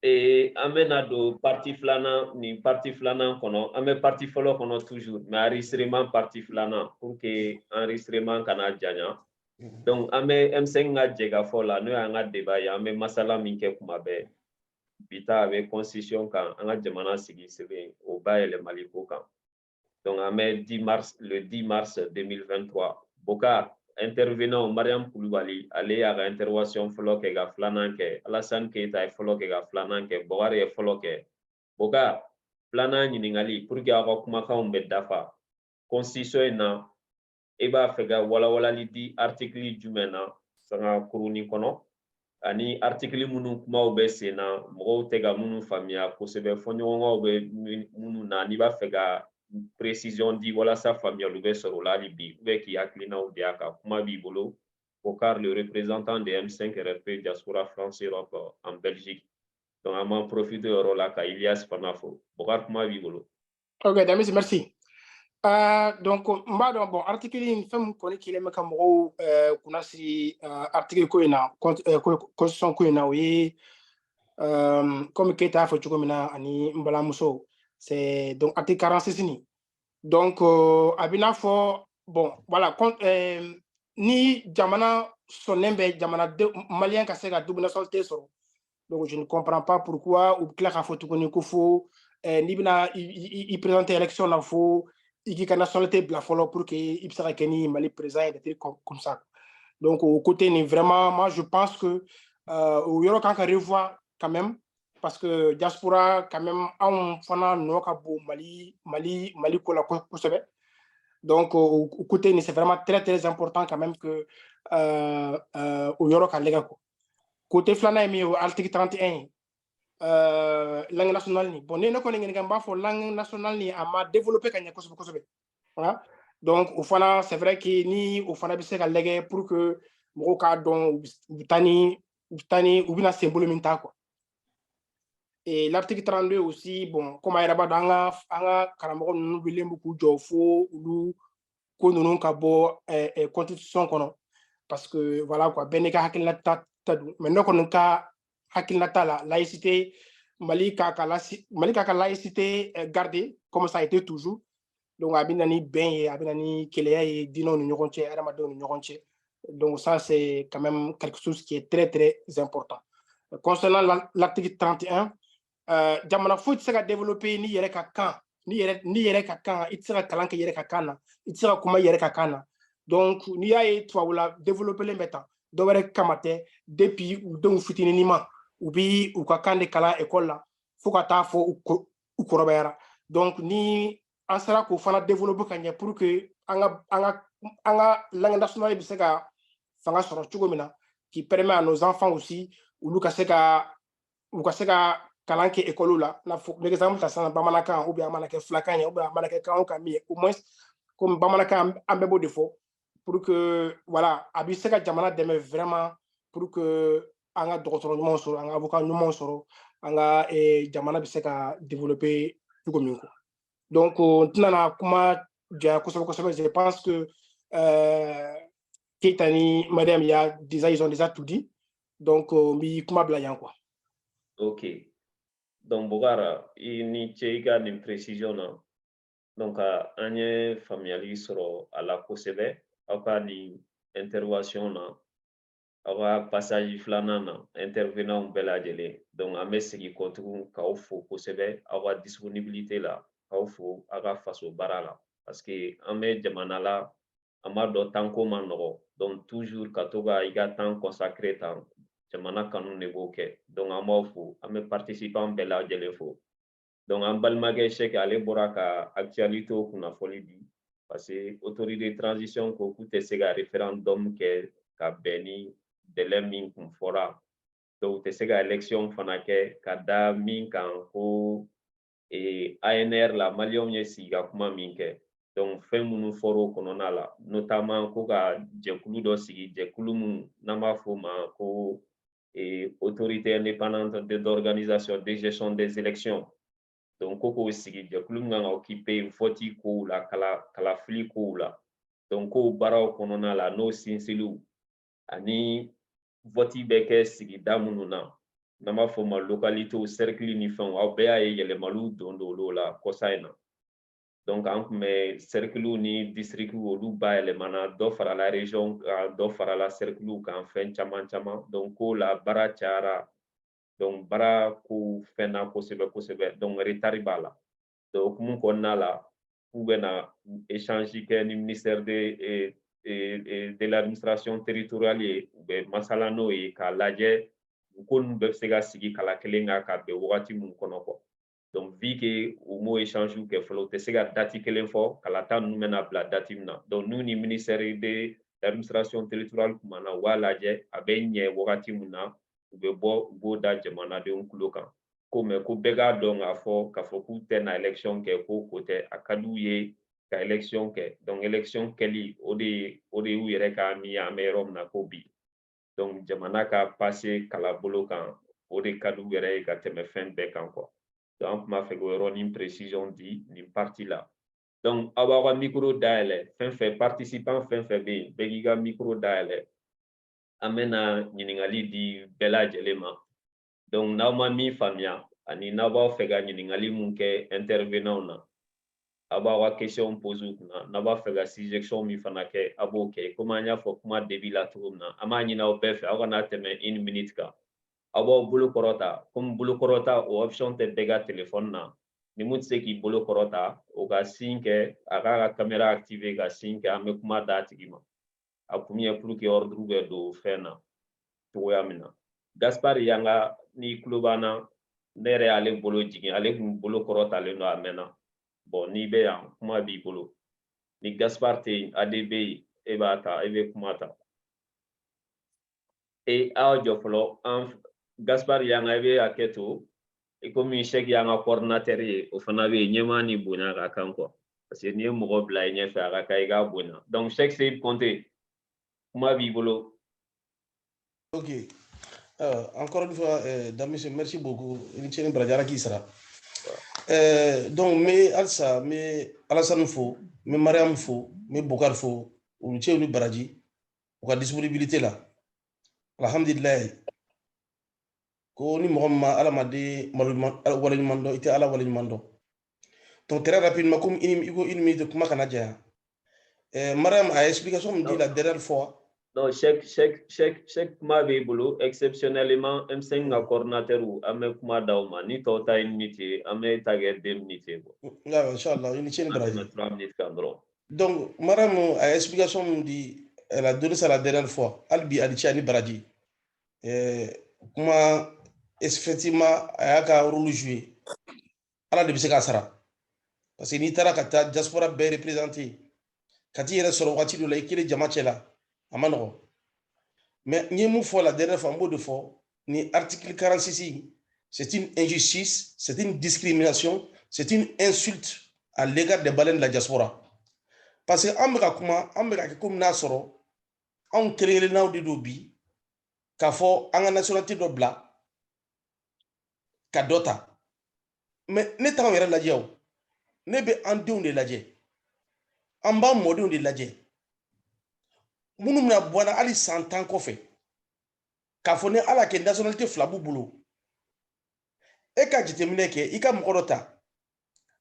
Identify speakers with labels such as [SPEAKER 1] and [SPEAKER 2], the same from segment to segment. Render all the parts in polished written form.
[SPEAKER 1] Et amena do parti flana ni parti flana kono ame parti folo kono toujours mais enregistrement parti flana pour que enregistrement kana janya donc ame M5 nga jega fola no nga débat ya ame masala min ke kuma be bita avec constitution kan nga jamana sigi sebe o bayele maliko kan donc ame 10 mars le 10 mars 2023 boka intervenant Mariam Koulibaly ale aga intervention folo ke ga flanan ke Alassane Keita e folo ke ga flanan ke Bogari e folo ke boka flanan ɲiningali pour que aga kumakanw bɛ dafa constitution na e b'a fɛ ka walawalali di article jumɛn na sanga kuruni kɔnɔ ani article minnu kumaw bɛ sen na mɔgɔw tɛ ka minnu faamuya kosɛbɛ fɔɲɔgɔnkɔw bɛ minnu na n'i b'a fɛ ka précision di walasa faamuyali bɛ sɔrɔ o la hali bi k'i hakilinaw di a kan kuma b'i bolo Bokar le représentant de M5 RFP Diaspora France Europe en Belgique donc an m'en profite yɔrɔ la ka Ilias fana fo Bokar kuma b'i bolo.
[SPEAKER 2] Ok, Damis, merci. Donc, bon, article in fɛn kɔni kelen bɛ ka mɔgɔw kunnasiri article ko in na constitution ko in na o ye comme Keita y'a fɔ cogo min na ani n balimamuso c'est donc article 46 nin donc a bɛ n'a fɔ bon voilà ni jamana sɔnnen bɛ jamanadenw maliyɛn ka se ka double nationalité sɔrɔ donc je ne comprends pas pourquoi u tila k'a fɔ tuguni ko fo n'i bɛna i présenter élection na fo i k'i ka nationalité bila fɔlɔ pour que i bɛ se ka kɛ ni Mali président ye d'être comme ça donc au côté nin vraiment moi je pense que o yɔrɔ kan ka revoir quand même parce que diaspora quand même anw fana nɔ ka bon Mali ko la kosɛbɛ donc au côté nin c'est vraiment très très important quand même que o yɔrɔ ka lajɛ quoi côté filanan ye min ye o article 31 langue nationale ni bon ne kɔni ɲininka n b'a fɔ langue nationale ni a ma développer ka ɲɛ kosɛbɛ kosɛbɛ voilà donc o fana c'est vrai que ni o fana bɛ se ka lajɛ pour que mɔgɔw k'a dɔn u bɛ na sen bolo min ta quoi et l'article 32 aussi bon comme a yɛrɛ b'a dɔn an ka karamɔgɔ ninnu wililen bɛ k'u jɔ fo olu ko ninnu ka bɔ constitution kɔnɔ parce que voilà quoi bɛɛ n'i ka hakilina ta don mais ne kɔni ka hakilina ta la laïcité Mali k'a ka laïcité garder comme ça a été toujours donc a bɛ na ni bɛn ye a bɛ na ni keleya ye diinɛw ni ɲɔgɔn cɛ adamadenw ni ɲɔgɔn cɛ donc ça c'est quand même quelque chose qui est très très important concernant l'article 31 jamana foyi tɛ se ka développer ni yɛrɛ ka kan ni yɛrɛ ka kan i tɛ se ka kalan kɛ yɛrɛ ka kan na i tɛ se ka kuma yɛrɛ ka kan na donc n'i y'a ye tubabula développelen bɛ tan dɔ wɛrɛ kama tɛ depuis u denw fitinin ma u bɛ u ka kan de kalan école la fo ka taa fɔ u kɔrɔbayara donc ni an sera k'o fana développer ka ɲɛ pour que an ka langue nationale bɛ se ka fanga sɔrɔ cogo min na qui permet à nos enfants aussi olu ka se ka kalan kɛ école la n'a fɔ exemple ta sisan bamanankan ou bien a mana kɛ filakan ye ou bien a mana kɛ kan o kan min ye au moins comme bamanankan an bɛɛ b'o de fɔ pour que voilà a bɛ se ka jamana dɛmɛ vraiment pour que an ka dɔgɔtɔrɔ ɲumanw sɔrɔ an ka avocat ɲumanw sɔrɔ an ka jamana bɛ se ka développer cogo min quoi donc n tɛna na kuma janya kosɛbɛ kosɛbɛ je pense que Keita ni Mariam ils ont déjà tout dit donc n bɛ kuma bila yan quoi.
[SPEAKER 1] Ok. Donc Bokar i ni ce i ka nin précision na donc an ye faamuyali sɔrɔ a la kosɛbɛ aw ka nin intervention na aw ka passage filanan na intervenant bɛɛ lajɛlen donc an bɛ segin kɔ tugun k'aw fo kosɛbɛ aw ka disponibilité la k'aw fo aw ka faso baara la parce que an bɛ jamana la an b'a dɔn temps ko man nɔgɔ donc toujours ka to ka i ka temps consacré tan jamana kanu de b'o kɛ donc an b'aw fo an bɛ participant bɛɛ lajɛlen fo donc an balimakɛ Sɛki ale bɔra ka actualité kunnafoni di parce que autorité de transition ko k'u tɛ se ka référendum kɛ ka bɛn ni délai min kun fɔra donc u tɛ se ka élection fana kɛ ka da min kan ko ANR la maliyɛnw ye sigikakuma min kɛ donc fɛn minnu fɔra o kɔnɔna la notamment ko ka jɛkulu dɔ sigi jɛkulu min n'an b'a fɔ o ma ko autorité indépendante d'organisation de gestion des élections donc ko k'o sigi jɛkulu min kan ka occuper vote kow la kalafili kow la donc kow baaraw kɔnɔna la n'o sinsinliw ani vote bɛ kɛ sigida minnu na nama fo ma localité au cercle ni fɛnw aw bɛɛ y'a ye yɛlɛmaliw don olu la kɔsa in na donc an kun bɛ cercle ni district olu bayɛlɛmana dɔ fara la région kan dɔ fara la cercle kan fɛn caman caman donc ko la baara cayara donc baara ko fɛnna kosɛbɛ kosɛbɛ donc retard b'a la donc hukumu kɔnɔna la k'u bɛna échange kɛ ni ministère de l'administration territoriale ye u bɛ masala n'o ye k'a lajɛ ko ninnu bɛɛ bɛ se ka sigi kala kelen kan ka bɛn wagati mun kɔnɔ kɔ donc vu que u m'o échange kɛ fɔlɔ u tɛ se ka date kelen fɔ kalata ninnu bɛna bila date min na donc n'u ni ministère de l'administration territoriale kumana u b'a lajɛ a bɛ ɲɛ wagati mun na u bɛ bɔ u b'o da jamanadenw tulo kan ko mɛ ko bɛɛ k'a dɔn k'a fɔ k'u tɛ na élection kɛ ko ko tɛ a ka d'u ye ka élection kɛ donc élection kɛli o de y'u yɛrɛ ka min ye an bɛ yɔrɔ min na ko bi donc jamana ka passe kala bolo kan o de ka d'u yɛrɛ ye ka tɛmɛ fɛn bɛɛ kan quoi donc an tun b'a fɛ k'o yɔrɔnin précision di nin partie la donc aw b'aw ka micro dayɛlɛ fɛn fɛn participant fɛn fɛn bɛ yen bɛɛ k'i ka micro dayɛlɛ an bɛna ɲininkali di bɛɛ lajɛlen ma donc n'aw ma min faamuya ani n'aw b'a fɛ ka ɲininkali mun kɛ intervenant na a b'aw ka question pose u kunna n'a b'a fɛ ka suggestion min fana kɛ a b'o kɛ komi an y'a fɔ kuma début la cogo min na an b'a ɲini aw bɛɛ fɛ aw kana tɛmɛ 1 minute kan aw b'aw bolo kɔrɔta komi bolo kɔrɔta o option tɛ bɛɛ ka téléphone na ni mun tɛ se k'i bolo kɔrɔta o ka signe kɛ a k'a ka caméra activer ka signe kɛ an bɛ kuma d'a tigi ma a kun ye pour que ordre bɛ don fɛn na cogoya min na Gaspard Yanga ni tulo b'an na ne yɛrɛ y'ale bolo jigin ale kun bolo kɔrɔtalen don a mɛnna bon n'i bɛ yan kuma b'i bolo ni Gaspard tɛ yen Ade bɛ yen e b'a ta e bɛ kuma ta aw jɔ fɔlɔ Gaspard Yanga i bɛ hakɛ to komi Cheikh y'an ka coordinateur ye o fana bɛ yen ɲɛmaa ni bonya ka kan quoi parce que n'i ye mɔgɔ bila i ɲɛfɛ a ka kan i k'a bonya donc Cheikh Seyd Konte kuma b'i bolo.
[SPEAKER 3] Ok. Encore une fois, Damis, merci beaucoup. Initié Bradjara qui sera. Donc, mais Alsa, mais Alassane Fo, mais Mariam Fo, mais Bokar Fo, ou Tché ou Baradji, ou la disponibilité là. Alhamdulillah. Ko ni Mohamed Alamade, Walimando, était à la Walimando. Donc, très rapidement, comme une minute de Kumakanadja. Mariam a explication me dit la dernière fois.
[SPEAKER 1] Non, chaque kuma b'i bolo exceptionnellement M5 ka coordinateur an bɛ kuma d'aw ma ni tɔw ta ye minute ye an bɛ ta kɛ 2 minutes ye quoi.
[SPEAKER 3] Inchallah, une chaîne Bradji.
[SPEAKER 1] 3 minutes kan dɔrɔn.
[SPEAKER 3] Donc, Mariam a explication me dit, elle a donné ça la dernière fois. Albi Adichani Bradji. Comment effectivement a y'a ka rôle joué. Ala de bɛ se k'a sara. Parce que n'i taara ka taa diaspora bɛɛ représenté ka t'i yɛrɛ sɔrɔ waati dɔ la i kelen jama cɛ la a ma nɔgɔn. Mais n ye mun fɔ la dernière fois n b'o de fɔ ni article 46 c'est une injustice, c'est une discrimination, c'est une insulte à l'égard des baleines de la diaspora. Parce que an bɛ ka kuma an bɛ ka kɛ komi n'a sɔrɔ anw kelen-kelennaw de don bi k'a fɔ an ka nationalité dɔ bila ka dɔ ta. Mais ne t'anw yɛrɛ lajɛ o ne bɛ an denw de lajɛ an b'an mɔdenw de lajɛ minnu bɛna bɔ an na hali san 10 kɔfɛ k'a fɔ ni ala kɛ nationalité fila b'u bolo e ka jateminɛ kɛ i ka mɔgɔ dɔ ta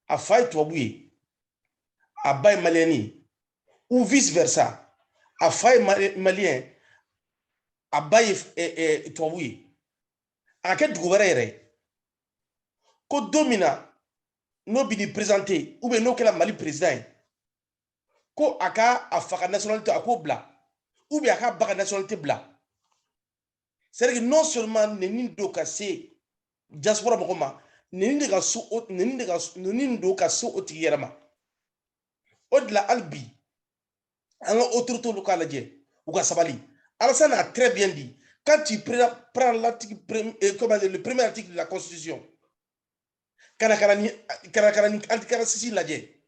[SPEAKER 3] a fa ye tubabu ye a ba ye maliyɛni ye ou vice versa a fa ye maliyɛn a ba ye tubabu ye a ka kɛ dugu wɛrɛ yɛrɛ ko don min na n'o bɛ ni présenté ou bien n'o kɛra Mali président ye ko a ka a fa ka nationalité a k'o bila ou bien a ka ba ka nationalité bila c'est-à-dire que non seulement nenni do ka se diaspora mɔgɔ ma nenni do ka se o tigi yɛrɛ ma o de la hali bi an ka autorité olu k'a lajɛ u ka sabali. Alassane a très bien dit quand tu prends l'article le premier article de la constitution kana ni anti-46 lajɛ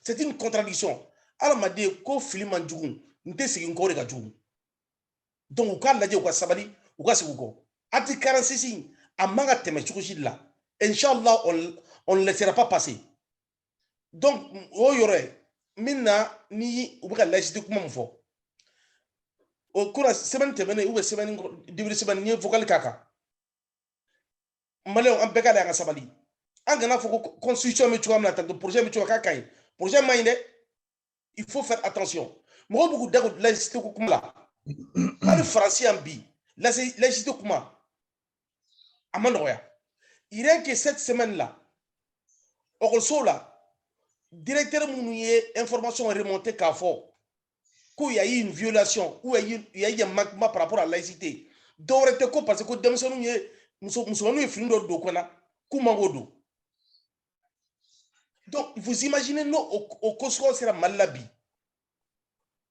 [SPEAKER 3] c'est une contradiction. Adamaden ko fili man jugu n tɛ segin kɔ de ka jugu donc u k'a lajɛ u ka sabali u ka segin u kɔ. Article 46 a man ka tɛmɛ cogo si de la. Inch'Allah on ne laissera pas passer. Donc o yɔrɔ ye min na ni u bɛ ka laïcité kuma min fɔ o kura semaine tɛmɛnen ou bien semaine début de semaine n ye vocal k'a kan malheur en bécale à Sabali. En gagnant, il faut que constitution me tue, le projet me tue à Kakai. Projet maïne, il faut faire attention. Moi, beaucoup de laïcité comme là. Le français en bi, laïcité comme Amandroya. Il est que cette semaine-là, au sol là, directeur Mounier, information remontée qu'à fort, qu'il y a eu une violation, ou il y a eu un manquement par rapport à la laïcité. D'autres te parce que nous sommes donc, vous imaginez, nous, au Kosovo, c'est la malabi.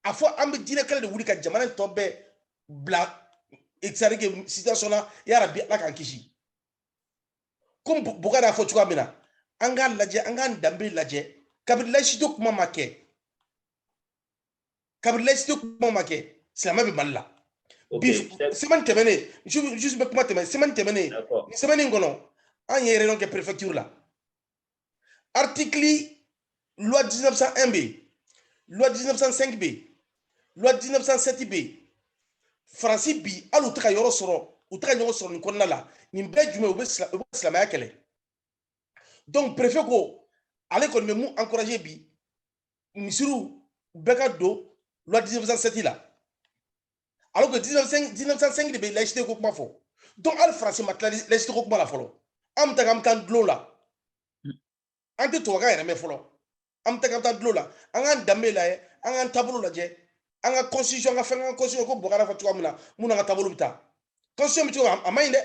[SPEAKER 3] À fois, on me dit que le Wulika Djamanan tombe black, et que ça a une situation là, il y a la Kankishi. Comme Bogada Fotua Mena, Angan Ladje, Angan Dambi Ladje, Kabri Lachidok Mamake. Kabri Lachidok Mamake, c'est la même mal là. Semaine terminée, juste me commenter, semaine terminée, semaine ngono, en y a que préfecture là. Article loi 1901B, loi 1905B, loi 1907B, Francis B, à l'outre yoro soro, outre yoro soro ni konna la, ni mbé jume obeslamaya kele. Donc préfet ko, allez qu'on me mou encourager bi, misiru beka do, loi 1907 là. Alors que 1905 de laïcité ko kuma fo. Donc al Francis matla laïcité ko kuma la folo. Am tagam kan glo la. Ante to ga yere me folo. Am tagam tan glo la. Angan dambe la e, angan tableau la je. Anga constitution nga fenga constitution ko bokara fa tuamina muna nga tableau bita. Constitution mi to amainde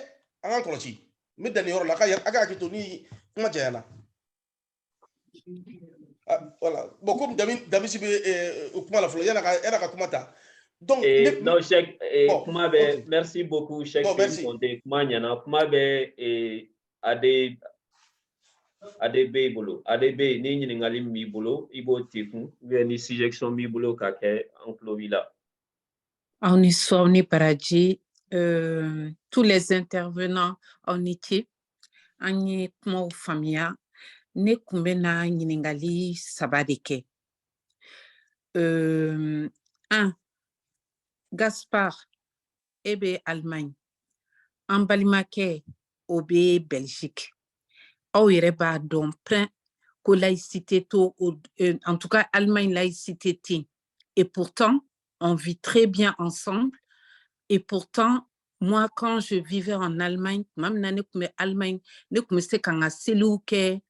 [SPEAKER 3] angan kolochi. Mi dani yoro la ka aga kito ni kuma jayana. Voilà. Beaucoup d'amis si kuma la folo yana ka kuma ta. Donc,
[SPEAKER 1] non, Cheikh, okay. Merci beaucoup, Cheikh.
[SPEAKER 3] Bon, merci.
[SPEAKER 1] ADB bolo. ADB, ni n'ingali mi bolo, ibo tiku, ni sujection mi bolo kake enclovila.
[SPEAKER 4] En histoire, ni paradji, tous les intervenants en équipe, en kuma famia, ne kumbena n'ingali sabadeke. Gaspard, ebe Allemagne, Ambalimake, obe Belgique. Au yereba don plein que laïcité to, en tout cas Allemagne laïcité ti. Et pourtant, on vit très bien ensemble. Et pourtant, moi, quand je vivais en Allemagne, même nane kume Allemagne, ne kume se kanga selouke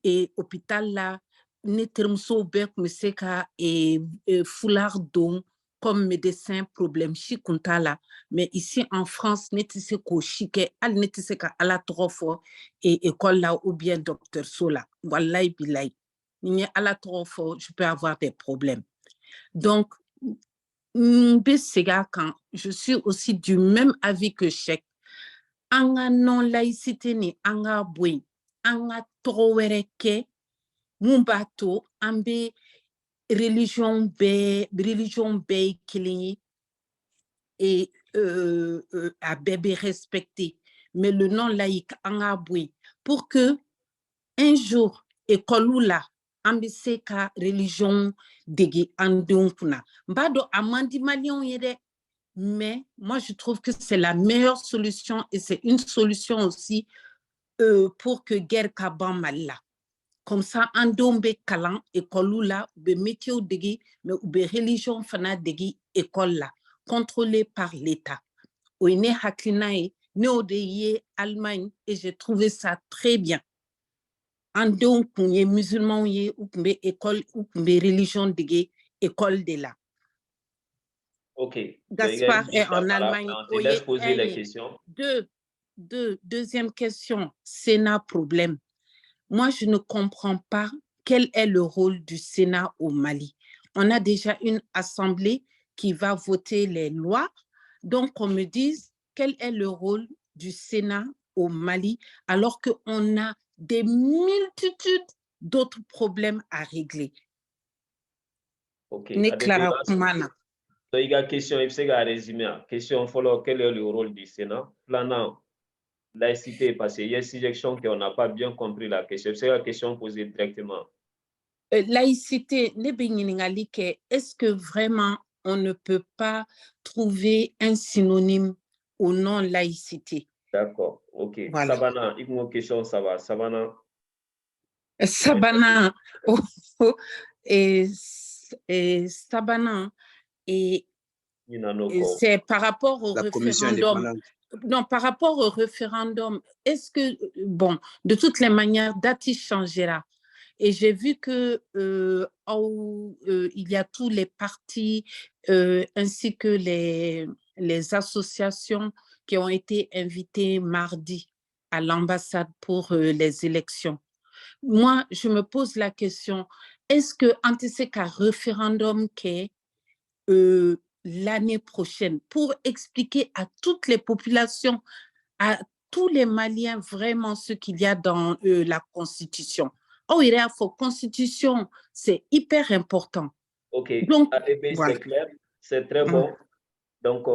[SPEAKER 4] et hôpital là, ne termso be kume se ka et foulard don comme médecin problème chikuntala. Mais ici en France, ne tisse ko chike, al ne tisse ka ala trofo et école là ou bien docteur Sola. Wallahi bilay. Ni ala trofo, je peux avoir des problèmes. Donc, quand je suis aussi du même avis que Cheikh. Anga non laïcité ni anga bouin, anga trowereke, mumbato, ambe religion be killing et à bébé respecté. Mais le non laïque anga bouin pour que un jour école là ambiseka religion degi andunkuna mbado amandi malion yede. Mais moi je trouve que c'est la meilleure solution et c'est une solution aussi pour que guerre kaban malla comme ça andombe kalan école là be métier degi mais be religion fana degi école là contrôlée par l'état oine haklinae néodeye Allemagne et j'ai trouvé ça très bien. En donc, les musulmans, ou école, ou religion de école de là.
[SPEAKER 1] Ok.
[SPEAKER 4] Gaspard est en Allemagne.
[SPEAKER 1] On laisse poser les questions.
[SPEAKER 4] Deuxième question, Sénat problème. Moi, je ne comprends pas quel est le rôle du Sénat au Mali. On a déjà une assemblée qui va voter les lois. Donc, qu'on me dise quel est le rôle du Sénat au Mali alors qu'on a des multitudes d'autres problèmes à régler.
[SPEAKER 1] Ok.
[SPEAKER 4] Neklara Kumana.
[SPEAKER 1] Il y a une question, il y a résumé. Question follow, quel est le rôle du Sénat? Planant, laïcité, parce qu'il y a une suggestion qu'on n'a pas bien compris la question. C'est la question posée directement.
[SPEAKER 4] Laïcité, est-ce que vraiment on ne peut pas trouver un synonyme au non-laïcité?
[SPEAKER 1] D'accord, ok.
[SPEAKER 4] Voilà.
[SPEAKER 1] Sabana, une question, ça va. Sabana.
[SPEAKER 4] Sabana, et Sabana, et c'est par rapport au référendum. Non, par rapport au référendum, est-ce que, bon, de toutes les manières, Dati changera. Et j'ai vu que il y a tous les partis ainsi que les associations qui ont été invitées mardi à l'ambassade pour les élections. Moi, je me pose la question, est-ce que un référendum qui est l'année prochaine pour expliquer à toutes les populations, à tous les Maliens vraiment ce qu'il y a dans la Constitution. Oh, il y a la Constitution, c'est hyper important.
[SPEAKER 1] Ok,
[SPEAKER 4] donc,
[SPEAKER 1] voilà. C'est clair, c'est très bon. Donc,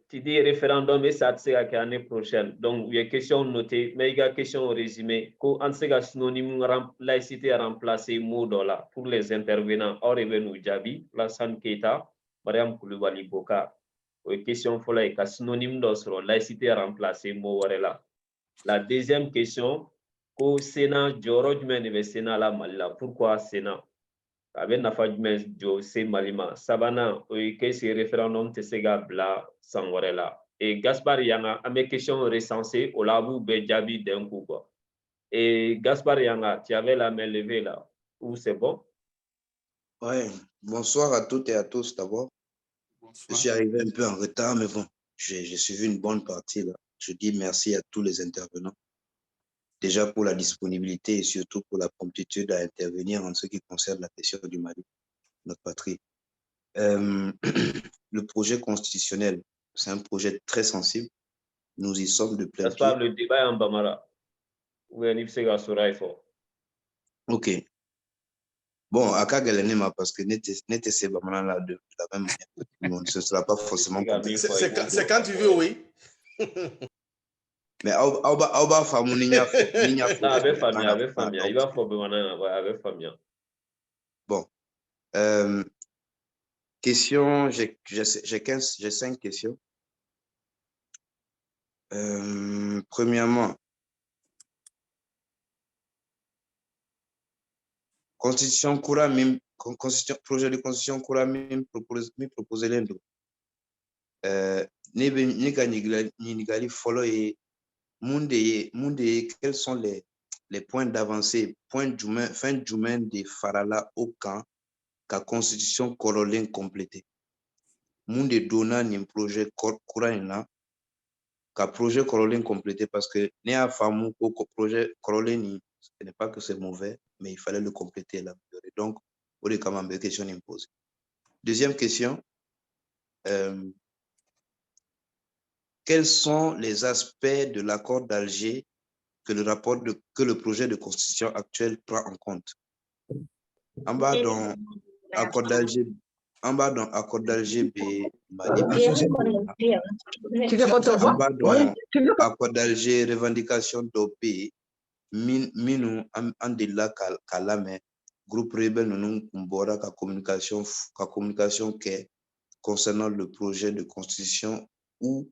[SPEAKER 1] tu dis référendum et ça c'est l'année prochaine. Donc, il y a question notée, mais il y a question résumée. Quand on synonyme laïcité remplacer mot là pour les intervenants, Orevenu Djabi, Lassane Keita, Mariam Koulibaly Bokar. Question folle est synonyme d'osro laïcité remplacer mot là. La deuxième question, au Sénat, George Meneve Sénat la Malila. Pourquoi Sénat? Avec nafa jumɛn jɔ se Mali ma sabanan o ye que ce référendum tɛ se ka bila san wɛrɛ la et Gaspard Yanga an bɛ question recensée o la a b'u bɛɛ jaabi d'un coup quoi et Gaspard Yanga tu avais la main levée là ou c'est bon?
[SPEAKER 5] Ouais, bonsoir à toutes et à tous d'abord. Je suis arrivé un peu en retard mais bon, j'ai suivi une bonne partie là. Je dis merci à tous les intervenants. Déjà pour la disponibilité et surtout pour la promptitude à intervenir en ce qui concerne la question du Mali, notre patrie. Le projet constitutionnel, c'est un projet très sensible. Nous y sommes de plein pied.
[SPEAKER 1] Le débat est en Bamara.
[SPEAKER 5] Ok. Bon, à Kagalema, parce que n'était c'est Bamara là de la même manière que tout le monde. Ce ne sera pas forcément comme ça.
[SPEAKER 3] C'est quand tu veux, oui.
[SPEAKER 5] Mais Aoba Famou Ninya. Bon. Question, j'ai 5 questions. Premièrement, Constitution Koura, même projet de Constitution Koura, même proposé l'Indo. Nigali follow et Munde, quels sont les points d'avancée, fin du main de Farala au camp, qu'à Constitution Korolin complété. Munde donna un projet Koura qu'à projet Korolin complété parce que n'est à Famou au projet Korolin, ce n'est pas que c'est mauvais, mais il fallait le compléter et l'améliorer. Donc, au lieu quand même de questions imposées. Deuxième question. Quels sont les aspects de l'accord d'Alger que le projet de constitution actuel prend en compte? En bas dans l'accord d'Alger, en bas dans l'accord d'Alger, revendication d'OP, Minou Andela Kalame, groupe rebelle non Mbora ka communication qui concernant le projet de constitution où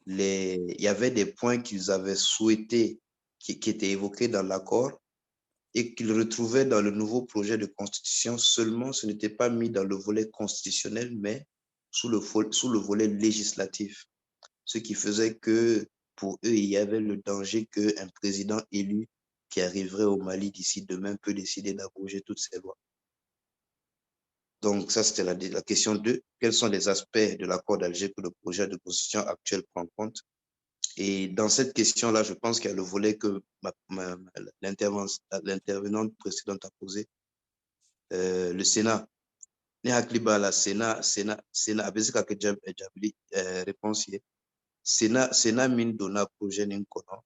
[SPEAKER 5] il y avait des points qu'ils avaient souhaité qui étaient évoqués dans l'accord et qu'ils retrouvaient dans le nouveau projet de constitution, seulement ce n'était pas mis dans le volet constitutionnel, mais sous le volet législatif. Ce qui faisait que pour eux, il y avait le danger qu'un président élu qui arriverait au Mali d'ici demain peut décider d'abroger toutes ces lois. Donc ça, c'était la question 2. Quels sont les aspects de l'accord d'Alger que le projet de constitution actuel prend en compte? Et dans cette question-là, je pense qu'il y a le volet que l'intervenante précédente a posé. Le Sénat. Sénat mine donna projet n'incono.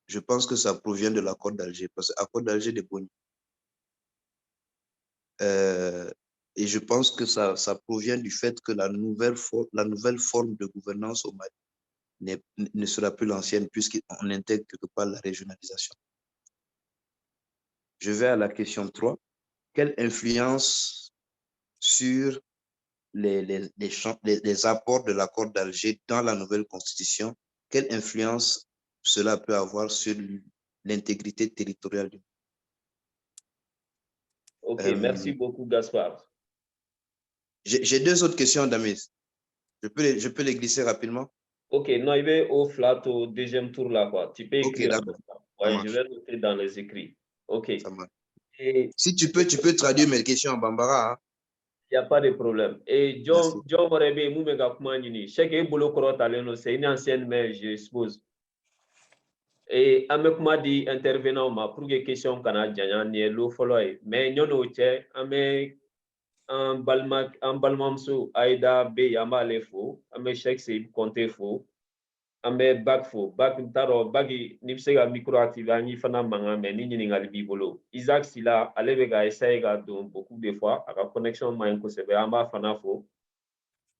[SPEAKER 5] Je pense que ça provient de l'accord d'Alger, parce que l'accord d'Alger de Boni. Et je pense que ça provient du fait que la nouvelle forme de gouvernance au Mali ne sera plus l'ancienne puisqu'on intègre quelque part la régionalisation. Je vais à la question 3. Quelle influence sur les apports de l'accord d'Alger dans la nouvelle constitution, quelle influence cela peut avoir sur l'intégrité territoriale.
[SPEAKER 1] Ok, merci beaucoup, Gaspard.
[SPEAKER 5] J'ai 2 autres questions, Damis. Je peux les glisser rapidement?
[SPEAKER 1] Ok, non, il va au flat au deuxième tour là, quoi. Tu peux écrire.
[SPEAKER 5] Ok, d'accord.
[SPEAKER 1] Ouais, je vais noter dans les écrits. Ok.
[SPEAKER 5] Ça marche.
[SPEAKER 1] Et
[SPEAKER 5] si tu peux traduire mes questions en Bambara.
[SPEAKER 1] Il n'y a pas de problème. Et John Morebe, Moumega Koumanini, Cheikh Bolo Korotaleno, c'est une ancienne mère, je suppose. Et Amekuma dit intervenant, ma pour que question canadienne, ni l'eau follow. Mais nous, Ame en Balmamso, Aïda B, Yama le faux, Ame Cheikh c'est compté faux. Ambe back fo back taro bagi nipsega micro active ni fana manga mais ni ngali bibolo Isaac Sila ale ga essayer ga don beaucoup de fois aka connexion main ko sebe amba fana fo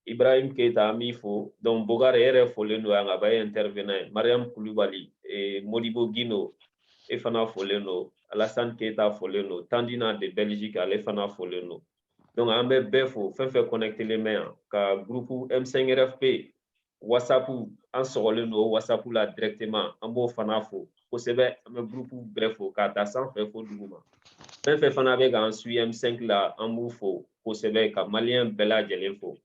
[SPEAKER 1] Ibrahim Keita mi fo donc Bogare ere fo le no nga ba intervenant Mariam Koulibaly et Modibo Guino e fana fo le no Alassane Keita fo le no Tandina de Belgique ale fana fo le no donc ambe befo fait connecter les mains ka groupe M5RFP WhatsApp en sɔgɔlen don WhatsApp la directement an b'o fana fo kosɛbɛ an bɛ groupe bɛɛ fo k'a ta sanfɛ fo duguma fɛn fɛn fana bɛ k'an suit M5 la an b'u fo kosɛbɛ ka maliyɛn bɛɛ lajɛlen fo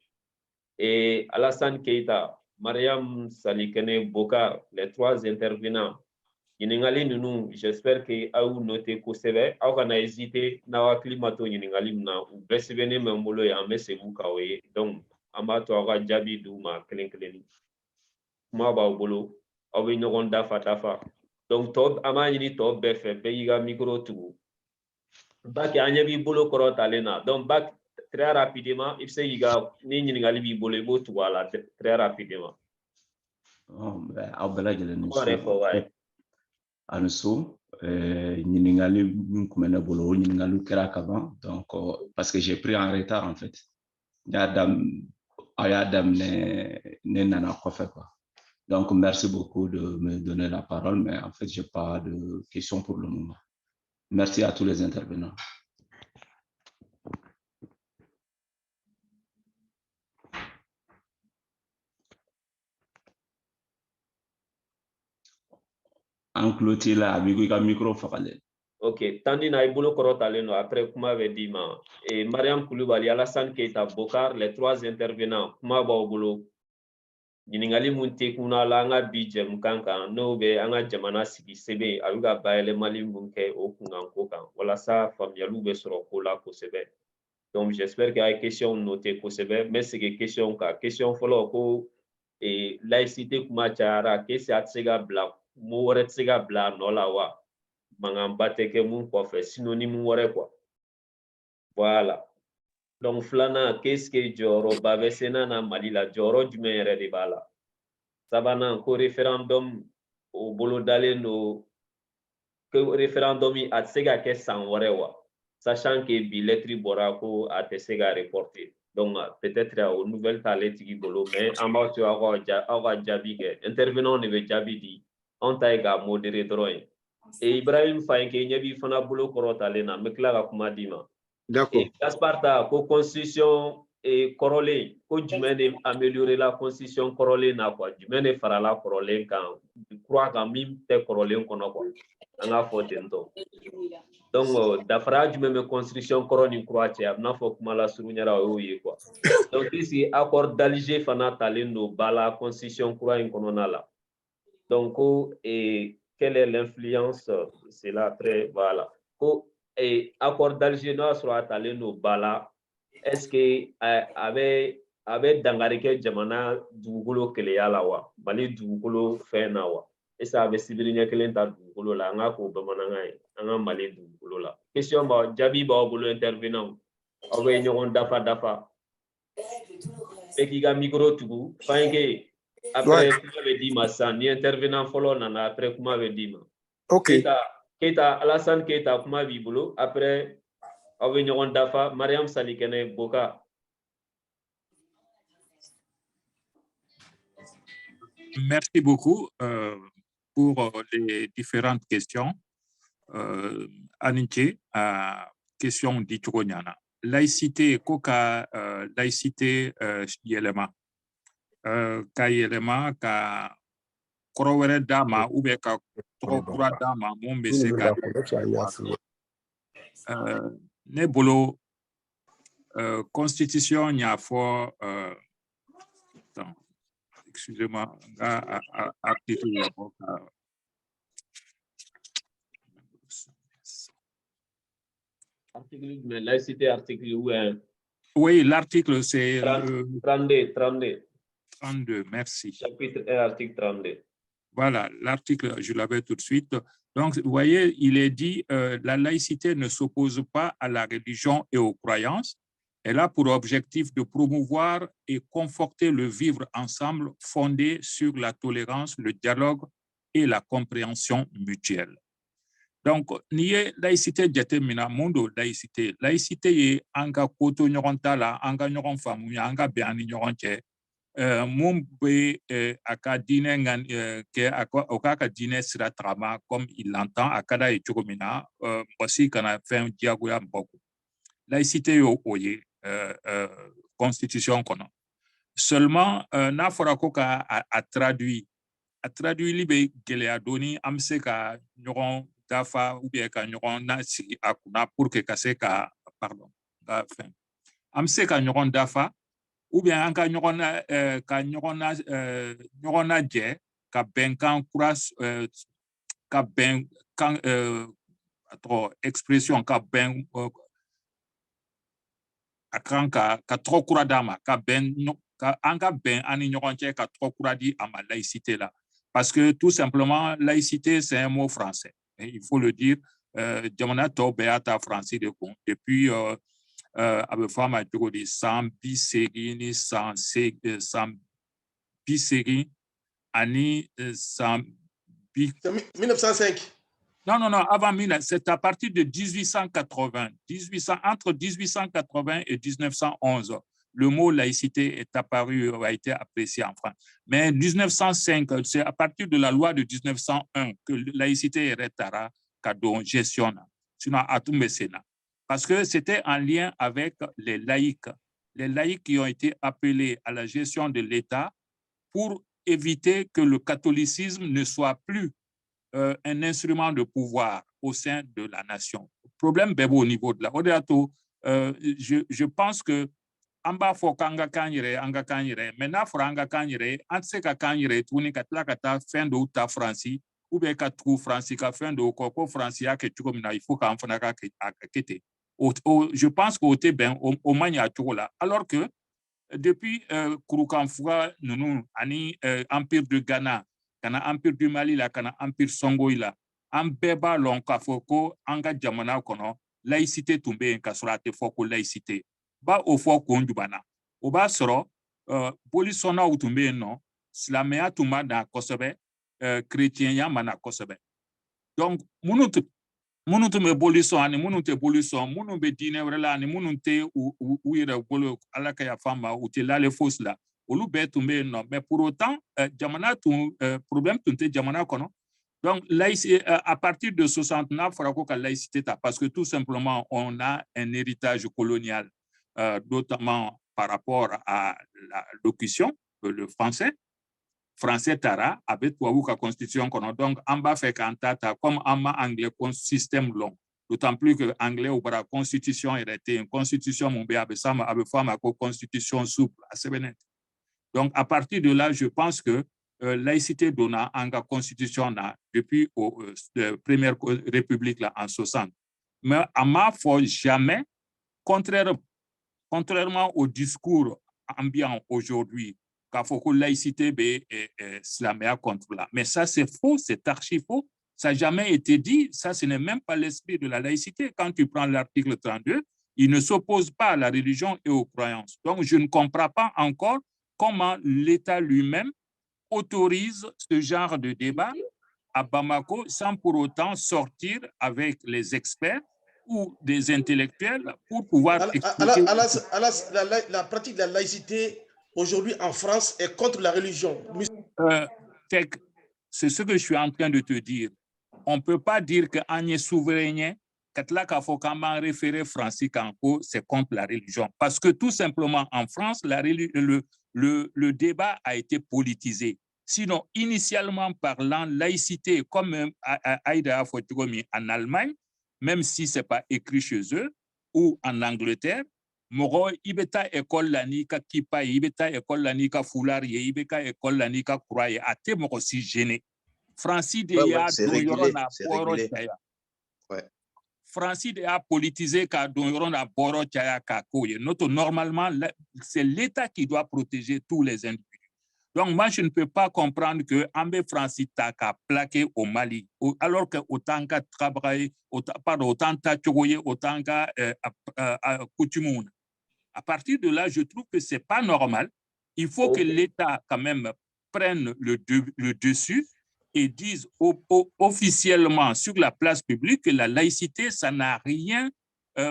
[SPEAKER 1] et Alassane Keita Mariam Salikene Bokar les 3 intervenants ɲininkali ninnu j'espère que aw y'u noté kosɛbɛ aw kana hésiter n'aw hakili ma to ɲininkali min na u bɛɛ sɛbɛnnen bɛ n bolo ye an bɛ segin k'aw ye donc an b'a to aw ka jaabi d'u ma kelen kelen kuma b'aw bolo aw bɛ ɲɔgɔn dafa donc tɔ an b'a ɲini tɔ bɛɛ fɛ bɛɛ y'i ka micro tugu Bac an ɲɛ b'i bolo kɔrɔ talen na donc Bac très rapidement i bɛ se k'i ka ni ɲininkali b'i bolo i b'o tugu a la très rapidement.
[SPEAKER 6] Aw bɛɛ lajɛlen ni so a ni so ɲininkali min tun bɛ ne bolo o ɲininkaliw kɛra ka ban donc parce que j'ai pris en retard en fait aw y'a daminɛ ne nana kɔfɛ quoi. Donc, merci beaucoup de me donner la parole, mais en fait, je n'ai pas de questions pour le moment. Merci à tous les intervenants. En clôture, là, avec le micro,
[SPEAKER 1] ok, Tandina Ibolo Korotaleno, après Kuma Vedima, et Mariam Koulibaly, Alassane Keita, Bokar, les 3 intervenants, Kuma Baobolo, ɲininkali mun tɛ kunna la an ka bi jɛmukan kan n'o bɛ an ka jamana sigi sebe a bɛ ka bayɛlɛmali mun kɛ o kunkan ko kan walasa faamuyaliw bɛ sɔrɔ ko la kosɛbɛ donc j'espère que a ye question noté kosɛbɛ n bɛ segin question kan question fɔlɔ ko laïcité kuma cayara k'ese a tɛ se ka bila mot wɛrɛ tɛ se ka bila a nɔ la wa mankanba tɛ kɛ mun kɔfɛ synonyme wɛrɛ quoi voilà. Donc, filanan qu'est-ce que jɔyɔrɔba bɛ Sena na Mali la jɔyɔrɔ jumɛn yɛrɛ de b'a la sabanan ko référendum o bolo dalen don ko référendum a tɛ se ka kɛ san wɛrɛ wa sachant que bi lettre bɔra ko a tɛ se ka reporter donc peut-être o nouvelle t'ale tigi bolo mais an b'aw to aw ka jaabi kɛ intervenant de bɛ jaabi di anw ta ye ka modérer dɔrɔn ye et Ibrahim Fayenke ɲɛ b'i fana bolo kɔrɔtalen na n bɛ tila ka kuma d'i ma.
[SPEAKER 3] D'accord.
[SPEAKER 1] Gaspard ta ko constitution kɔrɔlen ko jumɛn de améliorer la constitution kɔrɔlen na quoi jumɛn de farala kɔrɔlen kan kura kan min tɛ kɔrɔlen kɔnɔ quoi an k'a fɔ ten tɔ donc dafara jumɛn bɛ constitution kɔrɔ ni kura cɛ a bɛ n'a fɔ kuma la surunyara o y'o ye quoi donc est-ce que accord d'Alger fana talen don ba la constitution kura in kɔnɔna la donc ko quelle est l'influence c'est là après voilà ko accord d'Alger n'o y'a sɔrɔ a talen don ba la est-ce que a bɛ dankari kɛ jamana dugukolo keleya la wa Mali dugukolo fɛn na wa est-ce que a bɛ sibiri ɲɛ kelen ta dugukolo la an k'a k'o bamanankan ye an ka Mali dugukolo la question b'aw jaabi b'aw bolo intervenant aw bɛ ɲɔgɔn dafa bɛɛ k'i ka micro tugu Fayenke après kuma bɛ d'i ma sisan ni intervenant fɔlɔ nana après kuma bɛ d'i ma.
[SPEAKER 2] Ok.
[SPEAKER 1] Keita Alassane Keita kuma b'i bolo après aw bɛ ɲɔgɔn dafa Mariam Salikene Bokar.
[SPEAKER 7] Merci beaucoup pour les différentes questions. Aninche, question d'Ichogonyana. Laïcité, koka laïcité yelema. Ka yelema ka korowere dama ou bien ka tokura dama mon be se ka ne bolo constitution nya fo excusez-moi article
[SPEAKER 1] mais laïcité article où est?
[SPEAKER 7] Oui, l'article c'est
[SPEAKER 1] 32,
[SPEAKER 7] merci.
[SPEAKER 1] Chapitre 1, article 32.
[SPEAKER 7] Voilà, l'article, je l'avais tout de suite. Donc, vous voyez, il est dit la laïcité ne s'oppose pas à la religion et aux croyances. Elle a pour objectif de promouvoir et conforter le vivre ensemble fondé sur la tolérance, le dialogue et la compréhension mutuelle. Donc, ni laïcité jatemina mundo laïcité. Laïcité est anga koto nyoron tala, anga nyoron famu, anga beani nyoron che. Mun be aka dine ngan ke aka dine sira trama comme il l'entend akada e chogomina bosi kana fin diagoya mboko. Laïcité yo oye constitution kono. Seulement na fora ko ka a traduit libe gelea doni amse ka nyoron dafa ou bien ka nyoron na si akuna pour que kase ka pardon ka fin amse ka nyoron dafa ou bien an ka ɲɔgɔnna jɛ ka bɛnkan kura ka bɛnkan expression ka bɛn a kan ka tɔgɔ kura d'a ma ka bɛn an ka bɛn an ni ɲɔgɔn cɛ ka tɔgɔ kura di a ma laïcité la parce que tout simplement laïcité c'est un mot français il faut le dire jamana tɔw bɛɛ y'a ta français de kun depuis a bɛ fɔ a ma cogo di san 80 ni san 80 ani san
[SPEAKER 3] 1905.
[SPEAKER 7] Non, avant 1900, c'est à partir de 1880, entre 1880 et 1911, le mot laïcité est apparu, a été apprécié en France. Mais 1905, c'est à partir de la loi de 1901 que laïcité est retara kadon gestion. Sinon, à tout mécénat. Parce que c'était en lien avec les laïcs qui ont été appelés à la gestion de l'État pour éviter que le catholicisme ne soit plus un instrument de pouvoir au sein de la nation. Le problème est au niveau de la Odeato. Je pense que amba fo kanga kanyere maintenant fo anga kanyere antse ka kanyere tuni katla kata fin de ta franci ou bien ka trou franci ka fin de ko franci a ke tuko mina il faut ka mfana ka kete. Je pense qu'au Tébin, au Mania Togola, alors que depuis Kouroukanfoua, nous, ani Empire de Ghana, kana Empire du Mali, la kana Empire Songoïla, en beba lonkafoko, anga jamana kono, laïcité tombe en kasolate foko laïcité. Ba au foko ndubana. Oba soro, polisona ou tombe non, slamea tuma na kosobe, chrétien yamana kosobe. Donc, munu te me boliso ani munu te boliso munu be dine wrela ani munu te u ira bolo alaka ya fama u te lale fosla olu be tumbe no mais pour autant jamana tu problème tu te jamana kono donc laïcité à partir de 69 frako ka laïcité parce que tout simplement on a un héritage colonial notamment par rapport à la locution le français tara avec la constitution kono donc en bas fait cantata comme en anglais système long d'autant plus que anglais ou la constitution était une constitution mon bé sama avec femme constitution souple assez bien donc à partir de là je pense que laïcité donna anga constitution là depuis première république là en 60 mais à ma foi jamais contrairement au discours ambiant aujourd'hui qu'il faut que laïcité slamée contre là. Mais ça, c'est faux, c'est archi faux. Ça n'a jamais été dit. Ça, ce n'est même pas l'esprit de la laïcité. Quand tu prends l'article 32, il ne s'oppose pas à la religion et aux croyances. Donc, je ne comprends pas encore comment l'État lui-même autorise ce genre de débat à Bamako sans pour autant sortir avec les experts ou des intellectuels pour pouvoir expliquer...
[SPEAKER 3] la pratique de la laïcité aujourd'hui en France est contre la religion.
[SPEAKER 7] C'est ce que je suis en train de te dire. On ne peut pas dire que Agnès souverain, référé Francis Kanko, c'est contre la religion. Parce que tout simplement en France, le débat a été politisé. Sinon, initialement parlant, laïcité, comme Aïda Fotigomi en Allemagne, même si ce n'est pas écrit chez eux, ou en Angleterre, moro ibeta école lanika kipa ibeta école lanika foulard ibeka école lanika croix ate moko si gêné. Francis de ya
[SPEAKER 5] c'est régulé, c'est régulé. Ouais.
[SPEAKER 7] Francis de a politisé ka don na boro chaya ka koye. Normalement, c'est l'État qui doit protéger tous les individus. Donc, moi, je ne peux pas comprendre que Ambé Francis Taka plaqué au Mali, alors que autant qu'à travailler, autant qu'à choyer, autant qu'à coutumoun. À partir de là, je trouve que ce n'est pas normal. Il faut que l'État, quand même, prenne le dessus et dise officiellement sur la place publique que la laïcité, ça n'a rien,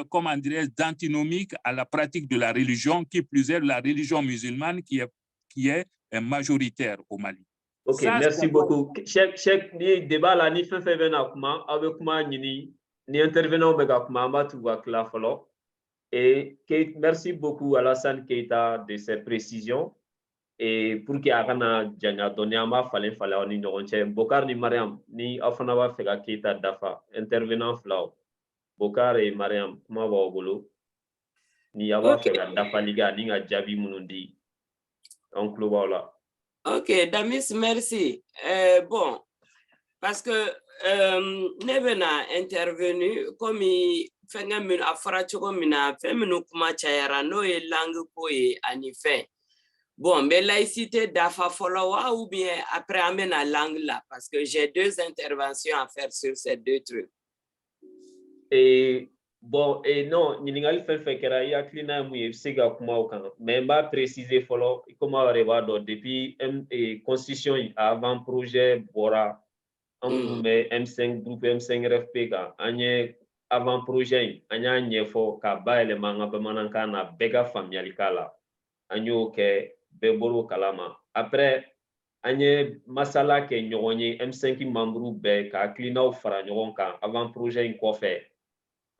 [SPEAKER 7] comment dirais-je, d'antinomique à la pratique de la religion, qui plus est la religion musulmane qui est majoritaire au Mali.
[SPEAKER 1] Ok, ça, merci beaucoup. Cheikh ni débat là ni fait venir comment avec moi ni intervenant avec moi tu vois que la follow et merci beaucoup Alassane Keita de ces précisions et pour que Arana Djanga donné à ma fallait on y n'aura Bokar ni Mariam ni afana va faire Keita dafa intervenant flau Bokar et Mariam comment va au boulot ni avoir fait dafa liga ni a jabi munundi en club là.
[SPEAKER 8] Ok, Damis, merci. Bon, parce que Nevena intervenu comme il fait un afracho mina fait minu kuma chayara no e langue ko e anife. Bon, mais laïcité dafa followa ou bien après amène la langue là parce que j'ai deux interventions à faire sur ces deux trucs.
[SPEAKER 1] Et bon, et non, Ningali fait kera ya klina mu siga kuma okan. Mais m'a préciser follow comment revado depuis constitution avant projet Bora mais M5 groupe M5 RFP ka anye avant projet anya nyefo ka ba element ngabamananka na bega familial kala anyo ke beboro kalama après anye masala ke nyonye M5 membre be ka klina fara nyon kan avant projet ko fait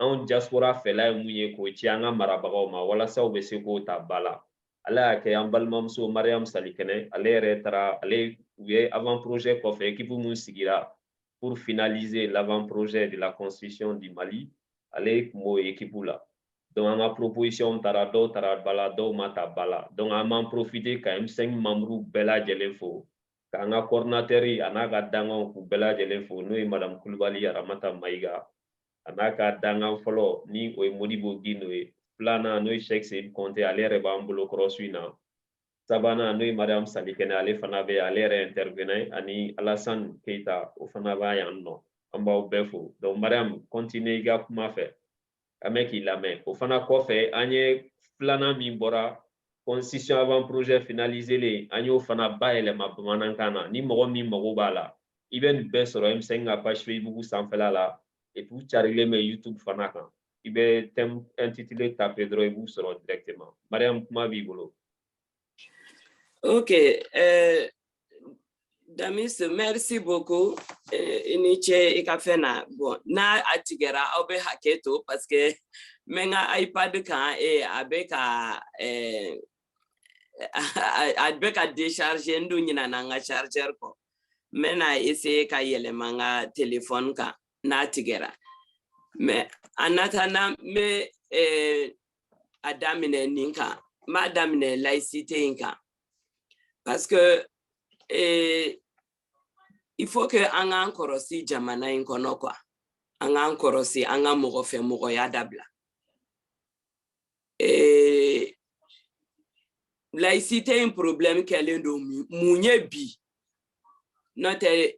[SPEAKER 1] en diaspora fela muye ko tianga marabagaw ma wala saw be se ko ta bala ala ke ambalmam so Mariam Salikene ale retara ale oui avant projet ko fait équipe mun sigira pour finaliser l'avant-projet de la constitution du Mali ale mo équipe là donc ma proposition tarado tarabala mata bala donc on m'en profiter quand même 5 membres bela jelefo quand on coordinateur anaga dango ku bela jelefo no madame Koulibaly Ramata Maïga anaka danga folo ni o Modibo Guinoé plana no Cheikh Seyd Konté ale reba mbolo crosswina sabana no Mariam Salikene ale fana be ale réintervenir ani Alassane Keita o fana ba yanno amba befo donc Mariam continue ga kuma fait ameki lame o fana ko fait anye plana mi bora constitution avant projet finalisé les anyo fana ba ele mabanankana ni mogo mi mogo bala iben be soro M5 page Facebook sans fela la et pour charger mes YouTube fana kan ibe thème intitulé taper droit et vous sera directement Mariam kuma bibolo.
[SPEAKER 8] Ok, Damis, merci beaucoup. Iniche ikafena bon na atigera obe haketo parce que menga iPad kan e abeka abeka décharger ndu nyina nanga charger ko mena essayer ka yele manga téléphone ka na atigera mais anatana me adamine ninka madamine laïcité inka. Parce que il faut que on encore si jamana inkono quoi. On encore si on a mogo fe mogo ya dabla. Laïcité un problème qu'elle est domi mounye bi. Notre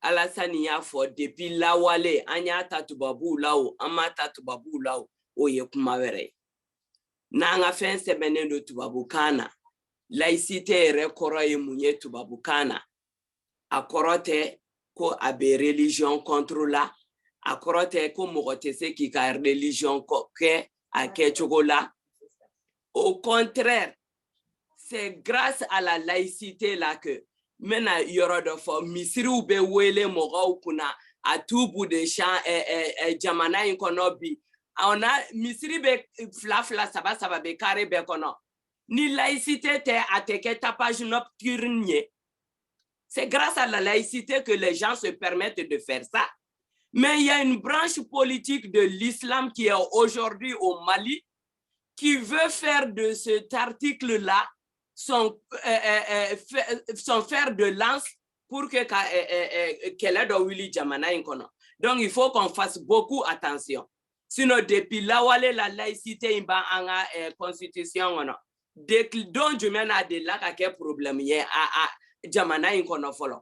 [SPEAKER 8] Alassane ya fo depuis la wale anya tatubabu lao ama tatubabu lao oye kuma were. Na nga fen sebene do tubabu kana. Laïcité rekoro ye mounye tubabu kana. Akorote ko abe religion contrôla akorote ko mogote se ki ka religion ko ke akechogola. Au contraire, c'est grâce à la laïcité là que mena yoro de fo misiri ube wele mogo kuna à tout bout de champ jamana inkonobi ona misiri be fla saba be carré be kono ni laïcité te ateke tapage nocturne C'est grâce à la laïcité que les gens se permettent de faire ça. Mais il y a une branche politique de l'islam qui est aujourd'hui au Mali qui veut faire de cet article-là son fer de lance pour que qu'elle ait de Willy Jamana Inkono. Donc, il faut qu'on fasse beaucoup attention. Sinon, depuis là où la laïcité est en constitution, donc je mène à de là quel problème il y a à Jamana Inkono follow.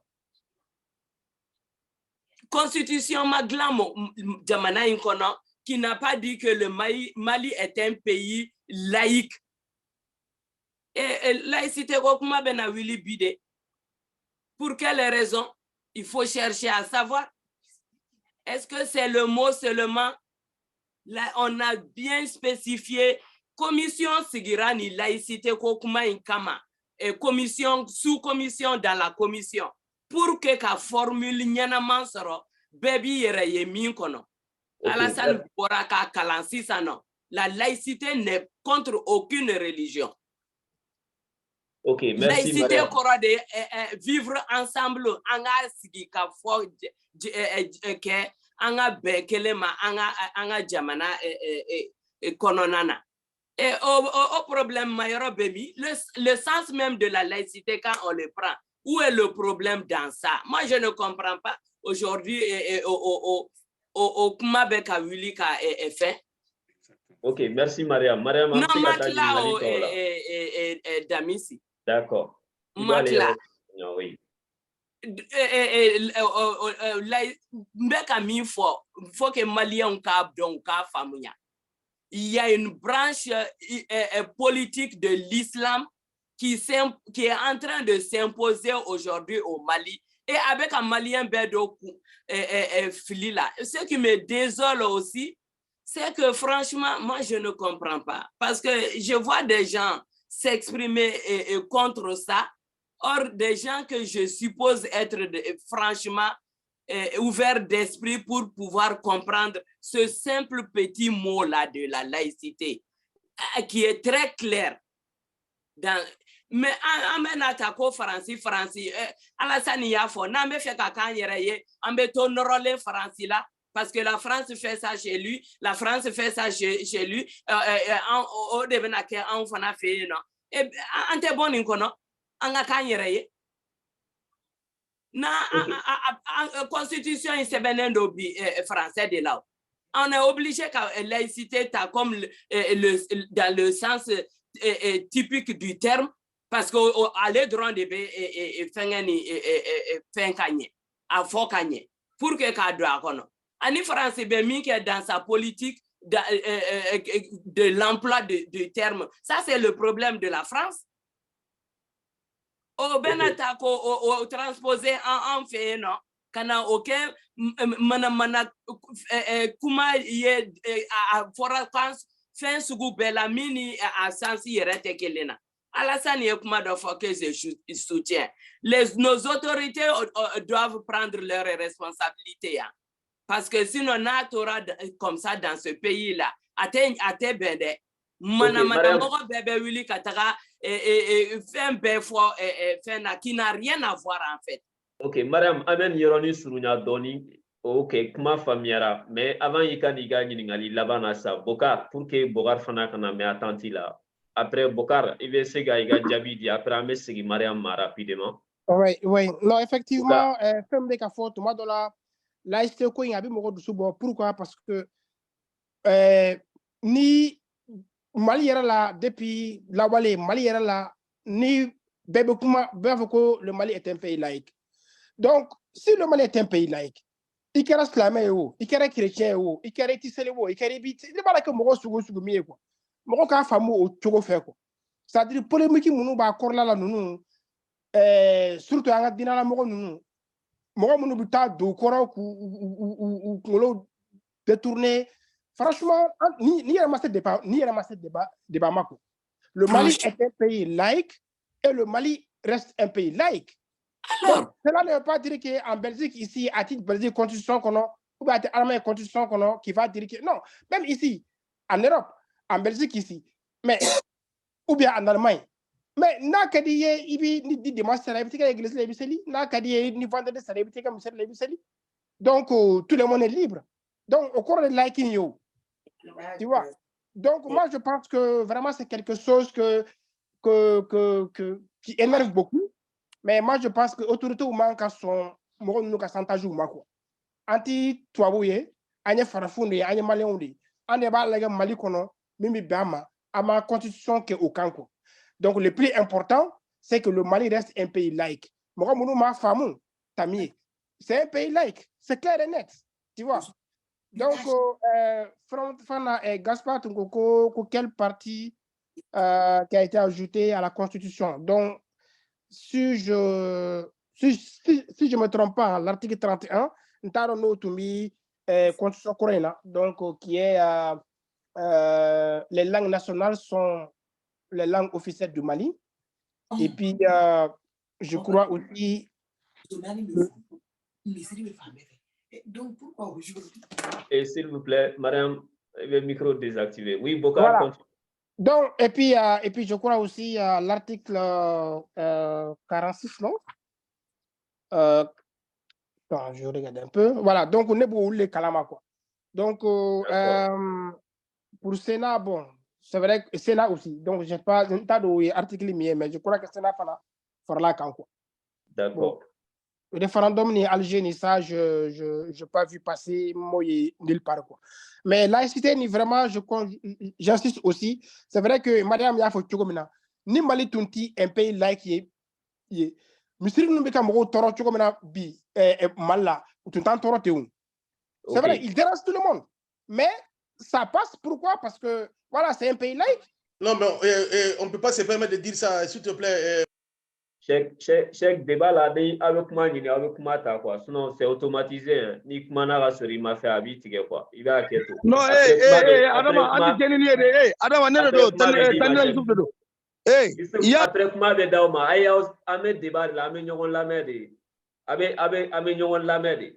[SPEAKER 8] Constitution Maglamo Jamana Inkono qui n'a pas dit que le Mali est un pays laïque. Et laïcité, pour quelle raison? Il faut chercher à savoir. Est-ce que c'est le mot seulement? Là, on a bien spécifié commission Sigirani, laïcité, Kokuma Inkama, et commission, sous-commission dans la commission, pour que la formule Nyanaman sera, baby yere min kono. Alassane Boraka Kalansi Sano. La laïcité n'est contre aucune religion.
[SPEAKER 1] Ok, merci.
[SPEAKER 8] Laïcité kora de vivre ensemble, anga sigi ka fo ke anga bekelema anga jamana kononana. Et au problème majeur baby, le sens même de la laïcité quand on le prend, où est le problème dans ça? Moi je ne comprends pas aujourd'hui au Kumabeka Wilika est fait.
[SPEAKER 1] Ok, merci Mariam. Mariam,
[SPEAKER 8] non, Matla Damisi.
[SPEAKER 1] D'accord.
[SPEAKER 8] Matla.
[SPEAKER 1] Oui.
[SPEAKER 8] Il faut que Maliens il y a une branche politique de l'islam qui est en train de s'imposer aujourd'hui au Mali. Et avec un Malien Bedo Filila. Ce qui me désole aussi, c'est que franchement, moi je ne comprends pas. Parce que je vois des gens s'exprimer contre ça. Or, des gens que je suppose être franchement ouverts d'esprit pour pouvoir comprendre ce simple petit mot-là de la laïcité, qui est très clair. Mais en attaquant Francis, Alassane Yafo, n'a pas fait qu'à yéré, en béton rolé Francis là, parce que la France fait ça chez lui, la France fait ça chez lui, on devient qu'un fana fait non. Et en te bon incono, en a kanyere. Na constitution est bien d'obi français de là. On est obligé que laïcité comme dans le sens typique du terme. Parce qu'à droit de faire gagner, à fort gagner, pour que cadre kono. Ani France ben qui est dans sa politique de l'emploi du terme. Ça c'est le problème de la France. Au benatako au transposé en fait non. Kana aucun mana kuma ye a fora France fin sugu bela mini a sens yerete kelena. Alassane Yekuma doit faire que je soutiens. Nos autorités doivent prendre leurs responsabilités. Hein. Parce que sinon, on a comme ça dans ce pays-là. Ate bende. Manamoko bebe wili katara fait un béfort qui n'a rien à voir en fait.
[SPEAKER 1] Ok, Madame Amen Yoroni Surunya Doni. Ok, kuma famiara. Mais avant Yika Niga Ningali Labana sa Boka pour que Bogar Fana kana me attenti là. Après Bokar, il va se gagner Djabidi. Après, on va se Mariam rapidement.
[SPEAKER 2] Oui, oui. Non, effectivement, femme de Kafo, tout le monde là, là, il y a un peu pourquoi? Parce que ni Mali est là depuis la Wale, Mali est là, ni Bebekuma, Bevoko, le Mali est un pays laïque. Donc, si le Mali est un pays laïque, il y a islamé, il y a chrétien, il y a tissé, il y a bit, il n'y a pas que moi, je quoi. Moko ka famu o chogo fe ko c'est-à-dire polémique munu ba korla la nunu surtout anga dinala moko nunu bi ta do koro ou ngolo détourner franchement ni ramasser débat mako le Mali est un pays laïque et le Mali reste un pays laïque. Alors cela ne veut pas dire qu'en Belgique ici à titre Belgique constitution kono ou bien à constitution kono qui va dire que non, même ici en Europe, en Belgique ici, mais ou bien en Allemagne, Mais n'a qu'à dire, il dit dimanche, c'est l'église, n'a qu'à dire, ni vendredi, c'est l'église. Donc, tout le monde est libre. Donc, au cours de liking you, tu vois. Donc, moi, je pense que vraiment, c'est quelque chose qui énerve beaucoup. Mais moi, je pense que l'autorité manque à son santage ou quoi. Anti Touabouye, Anya Farafounde, Anya Maléonde, Anya Balaga Malikono, Mimi Bama, à ma constitution qui est au Kanko. Donc, le plus important, c'est que le Mali reste un pays laïque. Moi, ma femme, Tamier, c'est un pays laïque. C'est clair et net. Tu vois. Donc, Gaspard Tungoko, quelle partie qui a été ajoutée à la Constitution? Donc, si je ne me trompe pas, l'article 31, Constitution coréenne, donc qui est les langues nationales sont les langues officielles du Mali. Et puis, je crois aussi.
[SPEAKER 1] Donc, pourquoi et s'il vous plaît, madame, le micro désactivé. Oui, Bokar,
[SPEAKER 2] voilà.
[SPEAKER 1] continue.
[SPEAKER 2] Donc, et puis, je crois aussi l'article 46, non? Attends, je regarde un peu. Voilà, donc on est pour les Kalama, quoi. Donc, pour Sénat, bon, c'est vrai que Sénat aussi. Donc, je n'ai pas d'article, mais je crois que Sénat fera là quand quoi.
[SPEAKER 1] D'accord.
[SPEAKER 2] Bon. Le référendum ni Alger ni ça, je n'ai pas vu passer moi nulle part quoi. Mais laïcité ni vraiment, j'insiste aussi. C'est vrai que Madame Yafo Tchoukomina, ni Mali Tunti un pays laïque y Monsieur nous become gros toro Tchoukomina bi Mala ou tout temps toro teun. C'est vrai, il dérange tout le monde. Mais ça passe pourquoi? Parce que voilà, c'est un pays laïque.
[SPEAKER 3] Non, mais on ne peut pas se permettre de dire ça, s'il te plaît.
[SPEAKER 1] Chaque débat là, avec moi, avec moi, quoi. Sinon, c'est automatisé. Hein. Ni comment n'a pas il m'a fait habiter quoi. Il va à
[SPEAKER 9] non,
[SPEAKER 1] après comment de dauma, aïe, amé débat là, amé nyon la merde, amé nyon la merde.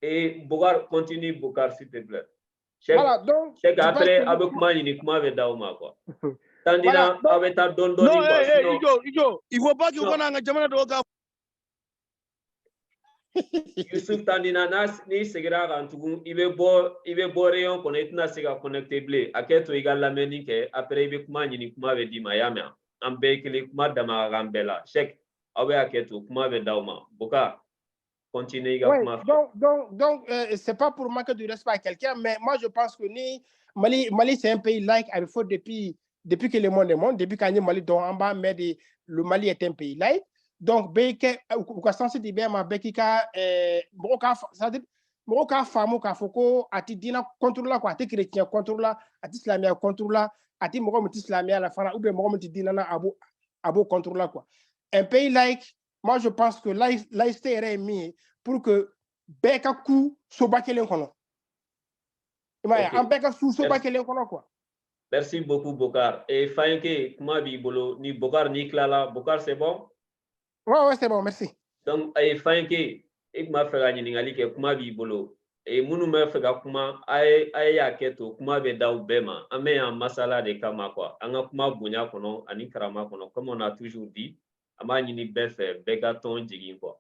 [SPEAKER 1] Et Bokar continue, Bokar s'il te plaît.
[SPEAKER 2] Voilà, donc.
[SPEAKER 1] Après, avec moi, il comment de dauma quoi. Tandina avec ta don don.
[SPEAKER 9] Non, il faut pas que vous n'ayez jamais de
[SPEAKER 1] Yusuf Tandina ni segira kan tugun i bɛ bɔ rayon kɔnɔ i tɛna se ka connecté bilen a kɛ to i ka lamɛnni kɛ après i bɛ kuma ɲini kuma bɛ d'i ma y'a mɛn an bɛɛ kelen kuma dama ka kan bɛɛ la Cheikh aw bɛ hakɛ to kuma bɛ d'aw ma Bokar continue i ka kuma fɛ.
[SPEAKER 2] Donc c'est pas pour manquer de respect à quelqu'un, mais moi je pense que ni Mali c'est un pays laïque il faut depuis que le monde est monde, depuis qu'il y a Mali dont en bas mais le Mali est un pays laïque. Donc, beke ou ka sensi di be ma beki ka ka famu ka foko ati dina contrôle la quoi ati chrétien contrôle la ati islamien contrôle la ati mogo muti islamien la fana ou bien mogo muti dina na abo contrôle la quoi. Un pays laïque, moi je pense que laïcité est mis pour que beka ku soba kelen kono. Imaya en beka su soba kelen kono quoi.
[SPEAKER 1] Merci beaucoup Bokar. Et Fayenke kuma bi bolo ni Bokar ni Klala, Bokar c'est bon?
[SPEAKER 2] Ouais, c'est bon, merci.
[SPEAKER 1] Donc, Fayenke, il m'a fait gagner n'ingali kuma bi bolo. Et munu m'a fait kuma aye aketo kuma be daw bema. Ame en masala de kama quoi. Anga kuma bunya kono ani karama kono comme on a toujours dit. Ama nyini befe begaton jigin quoi.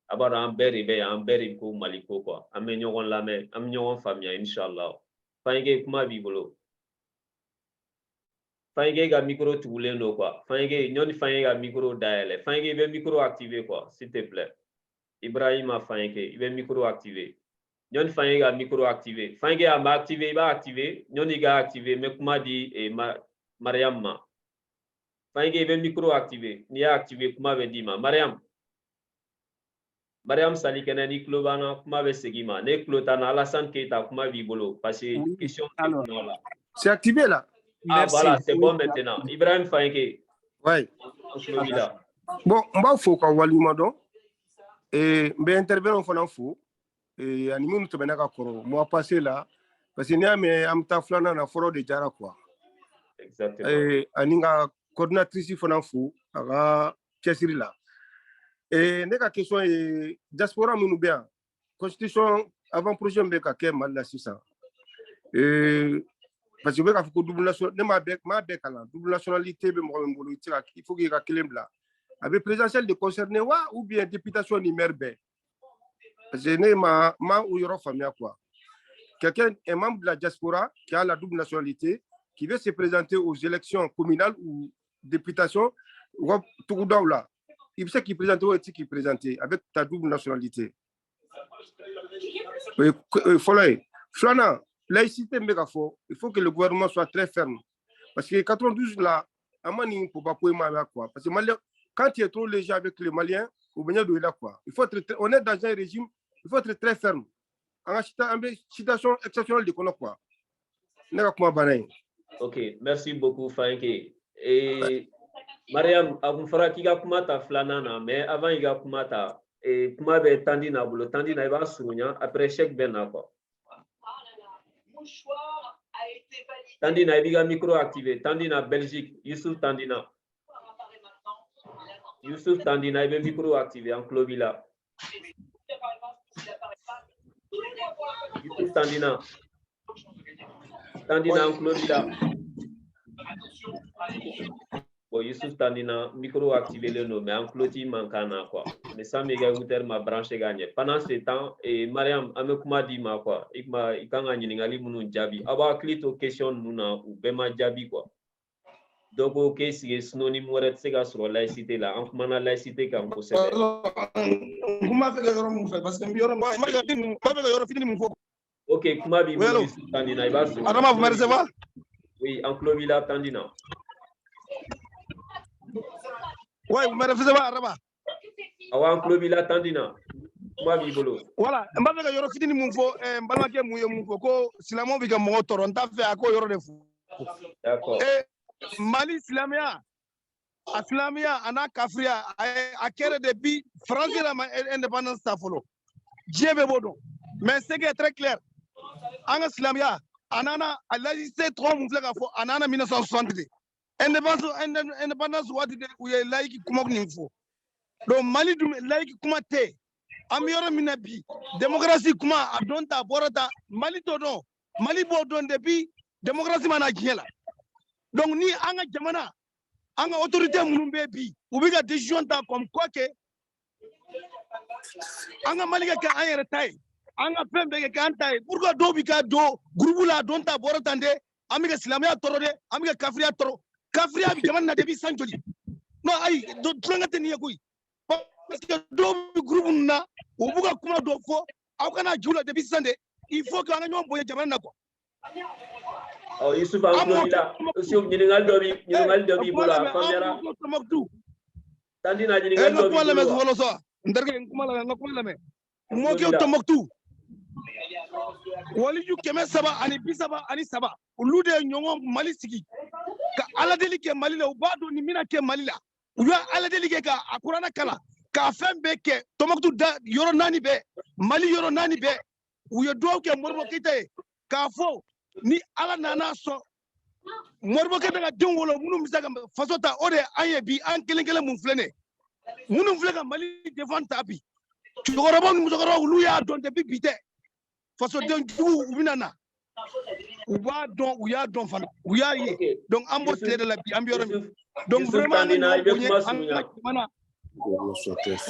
[SPEAKER 1] Abara an beri be an beri ko maliko quoi. Ame nyogon lame, am nyogon famia inshallah. Fayenke kuma bi bolo. Fayenke ga micro tugulen do quoi. Fayenke nyoni Fayenke ga micro daele. Fayenke be micro activé quoi, s'il te plaît. Ibrahima Fayenke, il be micro activé. Nyoni Fayenke ga micro activé. Fayenke a activé, il va activer. Nyoni ga activé, mais kuma di Mariam ma. Fayenke be micro activé. Ni a activé kuma be di ma. Mariam Salikene ni klobana kuma be segima. Ne klotana Alassane Keita kuma bi bolo parce que question là.
[SPEAKER 10] C'est activé là.
[SPEAKER 1] Ah,
[SPEAKER 10] merci.
[SPEAKER 1] Voilà, c'est bon maintenant. Ibrahim Fayenke.
[SPEAKER 10] Oui. Bon, on va faire quoi, Walimado? Et ben intervenir en fou. Et animer nous te mener à Koro. Moi passé là, parce que n'y a mais amta flana na foro de jara quoi.
[SPEAKER 1] Exactement.
[SPEAKER 10] Et aninga coordinatrice fona fou, aga chesiri là. Et neka question est diaspora nous bien. Constitution avant projet mbeka ke mal la 600. parce que bɛ k'a fɔ ko double nationalité ne m'a bɛɛ kalan double nationalité bɛ mɔgɔ min bolo il faut qu'il ka kelen bila a bɛ présidentielle de concerné wa ou bien députation ni maire bɛɛ parce que ne ma o yɔrɔ faamuya quoi quelqu'un un membre de la diaspora qui a la double nationalité qui veut se présenter aux élections communales ou députation ou tugudaw la il sait qu'il présente ou qui présenter avec ta double nationalité Flana, laïcité, il faut que le gouvernement soit très ferme. Parce que 92 là, parce que quand tu es trop léger avec les Maliens, il faut être, on est dans un régime, il faut être très ferme. En situation exceptionnelle de quoi.
[SPEAKER 1] Ok, merci beaucoup, Frankie. Et Mariam, on fera kiga kumata Flanana, mais avant il y a kumata. Et kuma be tandina bolo tandina iba sunya après chèque ben quoi. Mon choix a été validé. Tandina ibiga micro activé. Tandina Belgique, Youssouf Tandina. Youssouf Tandina ibe micro activé en Clovilla. Youssouf Tandina. Tandina en Clovilla. Bon, Youssouf Tandina, micro activé le nom, mais en clôture mancana quoi. Mais ça méga routeur m'a branché gagné. Pendant ce temps, et Mariam, amekuma dit ma quoi. Il quand gagné ningali munu jabi. Aba clique aux questions nuna ou bema jabi quoi. Donc ok, si synonyme ouret sega sur laïcité là, en comment la laïcité quand on sait.
[SPEAKER 9] Comment fait le rôle parce que bioro ma fait yoro fini mon foko.
[SPEAKER 1] Ok, kuma bi Youssouf Tandina iba.
[SPEAKER 9] Adama vous me recevez?
[SPEAKER 1] Oui, en Clovilla Tandina.
[SPEAKER 9] Ouais, vous me refusez pas, Araba.
[SPEAKER 1] Awan Clovilla Tandina. Moi, Bibolo.
[SPEAKER 9] Voilà, je vais vous dire que je ko silamo bi ga mo toro nta fe ako yoro de fu.
[SPEAKER 1] D'accord.
[SPEAKER 9] Mali Islamia, Islamia ana kafria a kere depuis France la indépendance ta folo. Dieu bodo. Mais ce qui est très clair, en Islamia, anana Allah c'est trop mon flega fo anana 1960. Indépendance wati de où est laïque kuma n'info. Donc Mali dum laïque kuma te amiyoro minabi démocratie kuma adonta borata Mali todo Mali bodon depuis démocratie mana kiela. Donc ni anga jamana anga autorité munumbe bi ubiga décision ta comme quoi que anga Mali ka ayere tay anga pembe ka antai pourquoi do bi ka do groupe la donta borata nde amiga islamia toro de amiga kafria toro kafria bi jamana debi sanjoli no ay do tlangate ni yakoy parce que do groupe na ubuga kuma do fo akana jula debi sande il faut que anga ñom boye jamana ko
[SPEAKER 1] oh Youssouf Anglobila Youssouf ñiningal dobi bola kamera tandina ñiningal dobi
[SPEAKER 9] ko la mes wolo so ndarga kuma la ngakuma la me mo ke to moktu wali ju keme saba ani bisaba ani saba ulude nyongo Mali sigi ka ala deli ke Mali la ubado ni mina ke Mali la uya ala deli ke ka akurana kala ka fembe ke tomoktu da yoro nani be Mali yoro nani be uya do ke morbo kite ka fo ni ala nana so morbo ke daga dingolo munu misaga fasota ode aye bi an kelen mun flene munu flega Mali devant tapi tugorobo musogoro luya don de bibite faso den jugu ubinana uba don uya don fana uya ye donc ambo tele de la bi ambioro donc vraiment mana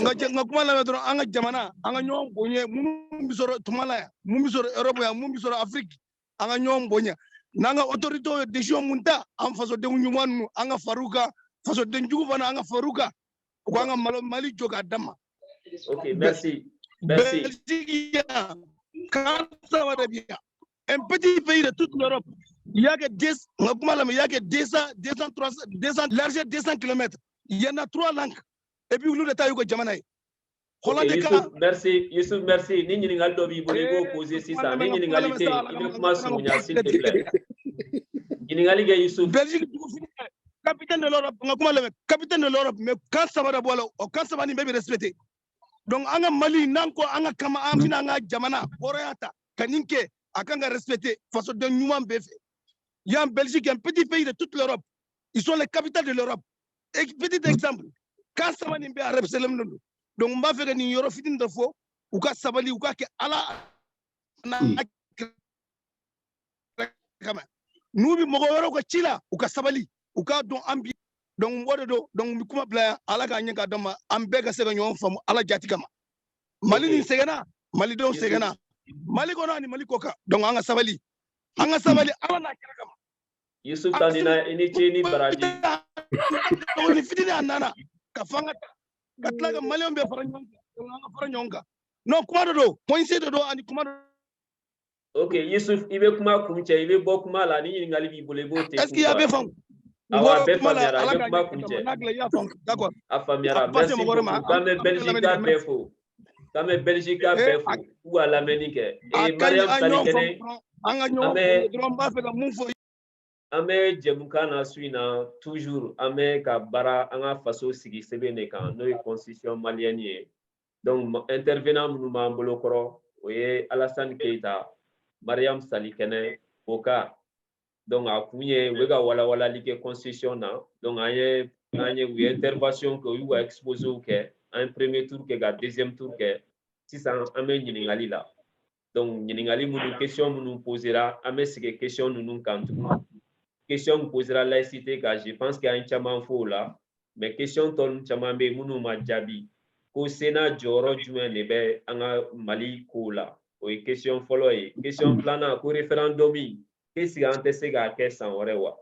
[SPEAKER 9] nga kuma la metro anga jamana anga ñom bonye munu bisoro tumala mu bisoro Europe ya mu bisoro Afrique anga ñom bonye nanga autorité décision munta am faso de ñumanu anga faruka faso den jugu fana anga faruka ko anga Mali joga dama.
[SPEAKER 1] OK, merci.
[SPEAKER 9] Un petit pays de toute l'Europe, il y a que 200 largeur 200 km. Il y en a 3 langues. Et puis nous l'état yugo jamanaï.
[SPEAKER 1] Merci Youssouf, merci. Ni ni ngal dobi bolego poser si ça. Ni ni ngalité, il faut commencer à s'il te plaît. Ni ngali ga Youssouf.
[SPEAKER 9] Belgique capitaine de l'Europe, capitaine de l'Europe, mais quand ça va d'abord, quand ça va ni be respecté. Donc anga Mali nanko anga kama amina anga jamana borata kaninke akanga respecter façon de ñuma befe. Il y a en Belgique un petit pays de toute l'Europe. Ils sont les capitales de l'Europe. Et petit exemple, quand ça va nimbe arab selem ndu. Donc on va faire ni yoro fitin de fo ou ka sabali ou ka ke ala na nubi mogo wero ko chila uka sabali uka don ambi donc wodo do donc mi kuma bla ala ka nyanga dama ambe ga sega nyon fam ala jati kama mali ni segana mali do segana mali ko nani mali ko ka donc anga sabali ala na kira kama
[SPEAKER 1] Yusuf tanina ini chini baraji
[SPEAKER 9] ni fitini anana kafanga katlaga mali ombe faranyonga non kuma do point do ani kuma
[SPEAKER 1] ok Yusuf ibe kuma kumche ibe bo kuma la ni ngali bi bole bo te
[SPEAKER 9] est-ce qu'il y avait femme
[SPEAKER 1] awa be famiara ibe kuma kumche
[SPEAKER 9] d'accord
[SPEAKER 1] afamiara merci beaucoup kame Belgique befo kame Belgique befo ou à l'Amérique et Mariam Salikene ame jemukana suina toujours ame ka bara anga faso sigi sebene kan no constitution malienne donc intervenant nous mambolo koro oye Alassane Keita Mariam Salikene Boka donc a kunye wega wala like constitution na donc anye wi intervention que yu exposé ke un premier tour ke ga deuxième tour ke si ça ame nyingali la donc nyingali munu question munu posera ame sike question nunu kantu question posera laïcité car je pense qu'il y a un chaman faux là mais question ton chaman be munu ma jabi ko Sénat joro juin lebe anga Mali ko la o question follow question plana ko référendum qu'est-ce qui antese ga question orewa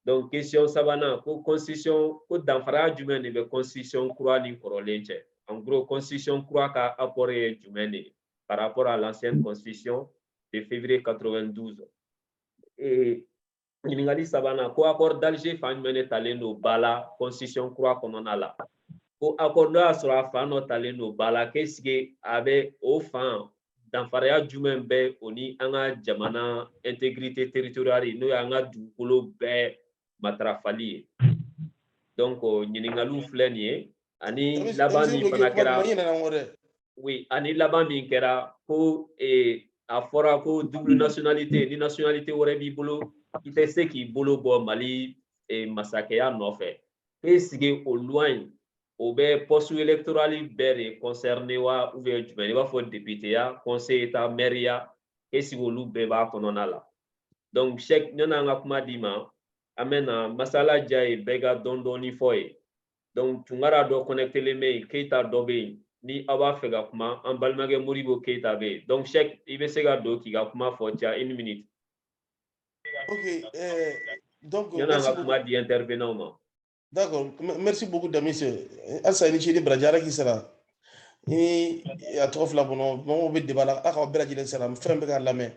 [SPEAKER 1] donc question sabana ko constitution ko danfara juin lebe constitution croix ni korolenche en gros constitution croix ka apporter juin par rapport à l'ancienne constitution de février 92 et Ningali sabana ko accord d'Alger fa mene taleno bala constitution croix konona la ko accord do asura fa no taleno bala keske abe o fan danfaria jumen be oni anga jamana intégrité territoriale no anga dukolo be matrafali donc ningalu flenie ani labami panakera oui ani labami kera ko a fora ko double nationalité ni nationalité wore bi bolo ite se ki bolo bo Mali et massacre no fait et sige au loin au be poste électoral bere concerné wa ouvert du va faut député ya conseil état maire ya et si vous be ba konona la donc chek nyona nga kuma dima amena masala jay bega dondoni foy donc tungara do connecter les mails Keita dobe ni aba fega kuma en balmage Moribo Keita be donc chek ibe sega do ki ga kuma fo tia 1 minute.
[SPEAKER 3] Ok, donc
[SPEAKER 1] merci beaucoup.
[SPEAKER 3] D'accord, merci beaucoup Damis. Asa ni chidi brajara ki sera. Ni a trof la bono, mo be debala aka bela jile sera, mfembe ka lame.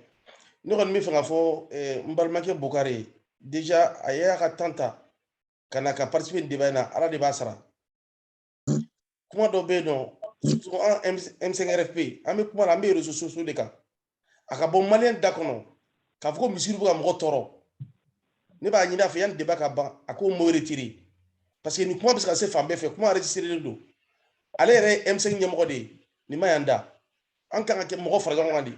[SPEAKER 3] Ni kon mi fanga fo mbalmake Bokare. Déjà aya ka tanta kana ka participer débat na ala débat sera. Kuma do be no M5RFP, ame kuma la me réseaux sociaux de ka. Aka bon malien dakono. K'a fɔ ko misiri bɛ ka mɔgɔ tɔɔrɔ ne b'a ɲini a fɛ yanni débat ka ban a k'o mot retiré parce que nin kuma bɛ se ka se fan bɛɛ fɛ kuma enregistré don ale yɛrɛ ye M5 ɲɛmɔgɔ de ye nin ma yan da an kan ka kɛ mɔgɔ fara ɲɔgɔn kan de